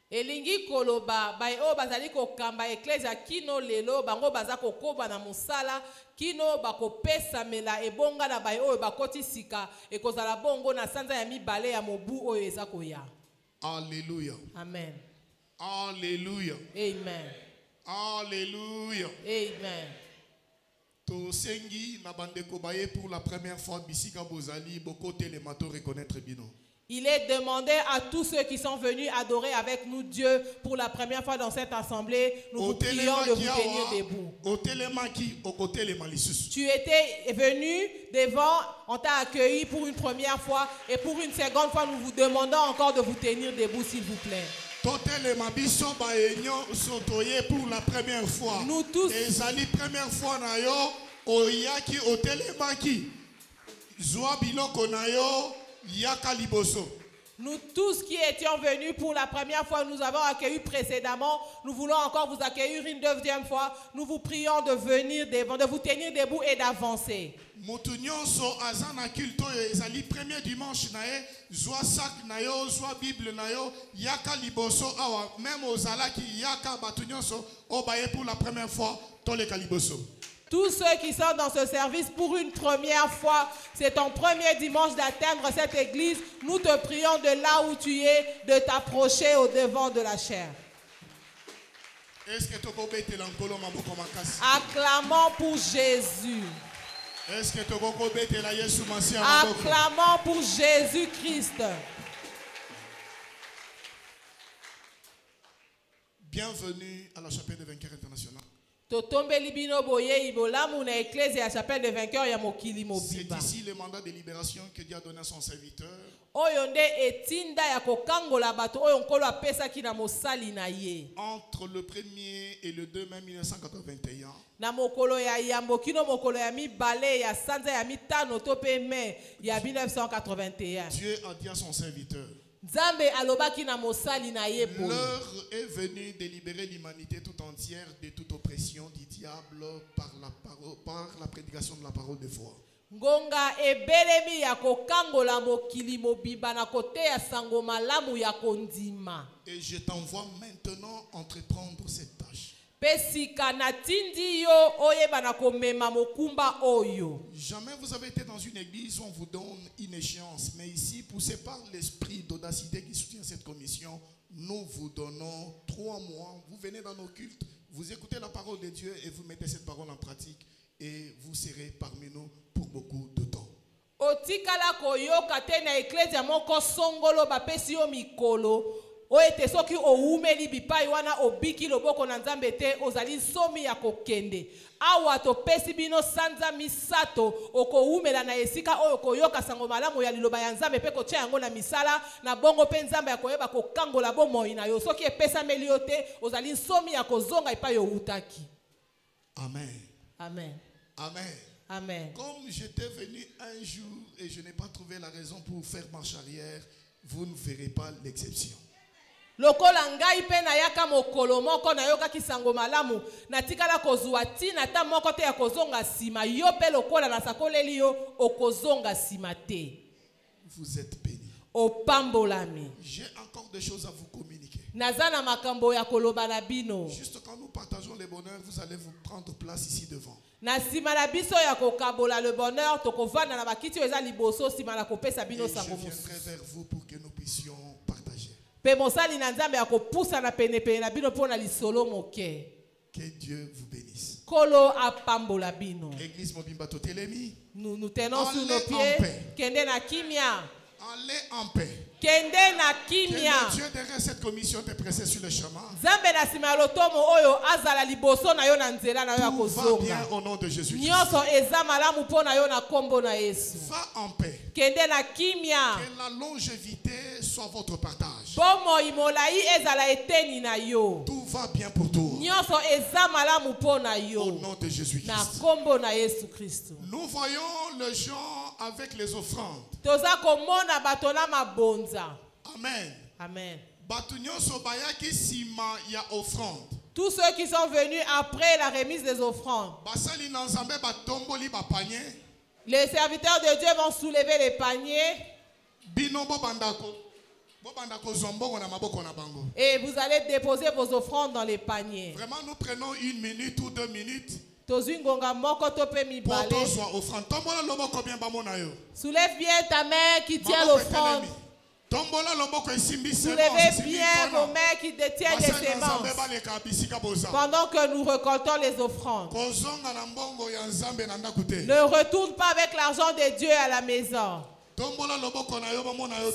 Elingi koloba bai o bazali kokamba eklesia kino lelo bango bazako koba na musala kino bakopesa mela ebonga na bai o bakoti sika ekozala bongo na sanza ya mibale ya mobu oyo ezako ya. Alléluia. Amen. Alléluia. Amen. Alléluia. Amen. Tosengi na bandeko baye pour la première fois bisika bozali boko telemato reconnaître bino. Il est demandé à tous ceux qui sont venus adorer avec nous Dieu pour la première fois dans cette assemblée. Nous vous prions de vous tenir debout. Tu étais venu devant, on t'a accueilli pour une première fois et pour une seconde fois, nous vous demandons encore de vous tenir debout, s'il vous plaît. Pour la première fois. Nous tous. Et la première fois, oyaki otelemaki. Zwa biloko na yo. Nous tous qui étions venus pour la première fois, nous avons accueilli précédemment. Nous voulons encore vous accueillir une deuxième fois. Nous vous prions de venir devant, de vous tenir debout et d'avancer. Premier dimanche nae, zwa sak na yo, zwa Bible na yo, yaka liboso awa, même ozala ki yaka batunyonso, obaye pour la première fois, tole kaliboso. Tous ceux qui sont dans ce service pour une première fois, c'est ton premier dimanche d'atteindre cette église. Nous te prions de là où tu es, de t'approcher au devant de la chair. Acclamons pour Jésus. Acclamons pour Jésus-Christ. Bienvenue à la chapelle de Vainqueurs International. C'est ici le mandat de libération que Dieu a donné à son serviteur. Entre le 1er et le 2 mai 1981. Dieu a dit à son serviteur. L'heure est venue de libérer l'humanité tout entière de toute oppression du diable par la prédication de la parole de foi. Et je t'envoie maintenant entreprendre cette tâche. Jamais vous avez été dans une église où on vous donne une échéance. Mais ici, poussé par l'esprit d'audacité qui soutient cette commission, nous vous donnons 3 mois. Vous venez dans nos cultes, vous écoutez la parole de Dieu et vous mettez cette parole en pratique. Et vous serez parmi nous pour beaucoup de temps. Oete soki oumeli bipai wana obiki loboko na nzambe te ozali somi ya kokende awa to pesi bino sanza misato okoumela na esika oyo koyoka sango malamu ya liloba ya nzambe pe kotia yango na misala na bongo pe nzambe ya koyeba kokangola bomoi na yo soki epesa meli yo te ozali somi ya kozonga epai yo utaki. Amen. Amen. Amen. Amen. Comme j'étais venu un jour et je n'ai pas trouvé la raison pour faire marche arrière, vous ne verrez pas l'exception. lokola ngai pe nayaka mokolo moko nayokaki sango malamu natikala kozwa ntina ata moko te ya kozonga nsima yo mpe lokola nasakoleli yo okozonga nsima te. Vous êtes bénis. Opambolami. J'ai encore des choses à vous communiquer. Nazana makambo ya koloba na bino. Juste quand nous partageons les bonheurs, vous allez vous prendre place ici devant. Na sima na biso ya kokabola le bonheur tokovanda na bakiti eza liboso sima na kopesa bino sango mosusu. Je viendrai vers vous pour que nous puissions partager. Pe mosali na nzambe ya kopusa na pene na bino pona lisolo moke. Que Dieu vous bénisse. Kolo apambola bino. Église Mobimba Totelemi. Nous tenons sous nos pieds. Kende na kimia. Allez en paix. Kende na kimia. Que Dieu derrière cette commission te presse sur le chemin. Zambe na sima lotomo oyo azala liboso na yo na nzela na yo ya kozonga. Va bien au nom de Jésus. Nyonso eza malamu pona yo na kombo na Yesu. Va en paix. Kende na kimia. Que la longévité soit votre partage. Bomo imolai ezala eteni na yo. Tout va bien pour tout. Nyonso eza malamu pona yo. Au nom de Jésus-Christ. Na kombo na Yesu Kristo. Nous voyons les gens avec les offrandes. Toza komona bato na mabonza. Amen. Amen. Tous ceux qui sont venus après la remise des offrandes. Les serviteurs de Dieu vont soulever les paniers. Et vous allez déposer vos offrandes dans les paniers. Vraiment, nous prenons 1 minute ou 2 minutes. Soulève bien ta main qui tient l'offrande. Soulevez bien vos mains qui détiennent les semences. Pendant que nous récoltons les offrandes. Ne retourne pas avec l'argent de Dieu à la maison.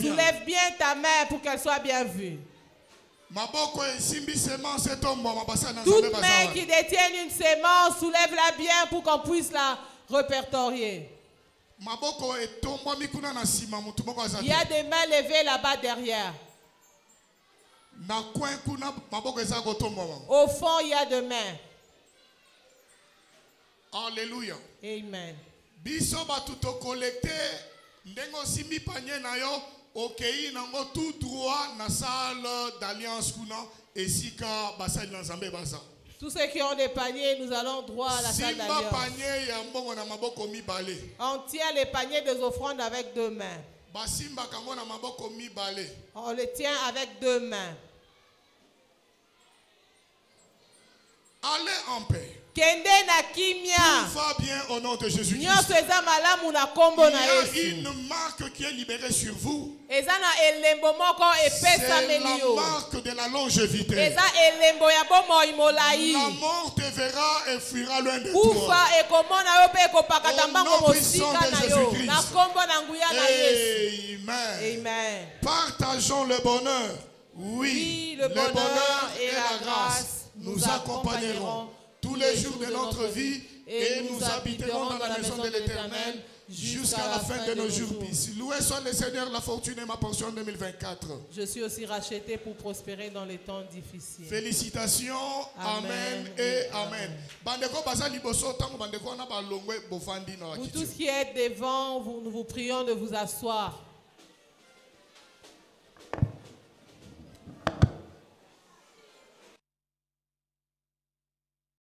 Soulève bien ta main pour qu'elle soit bien vue. Toute main qui détienne une sémence, soulève-la bien pour qu'on puisse la répertorier. Il y a des mains levées là-bas derrière. Au fond, il y a des mains. Alléluia. Amen. Okay, nango tout droit na salle d'alliance kuna esika basali na Nzambe baza. Tous ceux qui ont des paniers, nous allons droit à la salle d'alliance. Panier ya mbongo na maboko mibale. On tient les paniers des offrandes avec 2 mains. Basimba kango na maboko mibale. On les tient avec 2 mains. Allez en paix. Kende na kimia. Tout va bien au nom de Jésus-Christ. Il y a une marque qui est libérée sur vous. C'est la marque de la longévité. La mort te verra et fuira loin de toi. Au nom puissant de Jésus-Christ. Amen. Partageons le bonheur. Oui, le bonheur et la grâce nous accompagneront tous les jours de notre vie et nous habiterons dans la maison de l'Éternel jusqu'à la fin de nos jours. Loué soit le Seigneur, la fortune est ma portion en 2024. Je suis aussi racheté pour prospérer dans les temps difficiles. Félicitations, amen et amen. Vous tous qui êtes devant, nous vous prions de vous asseoir.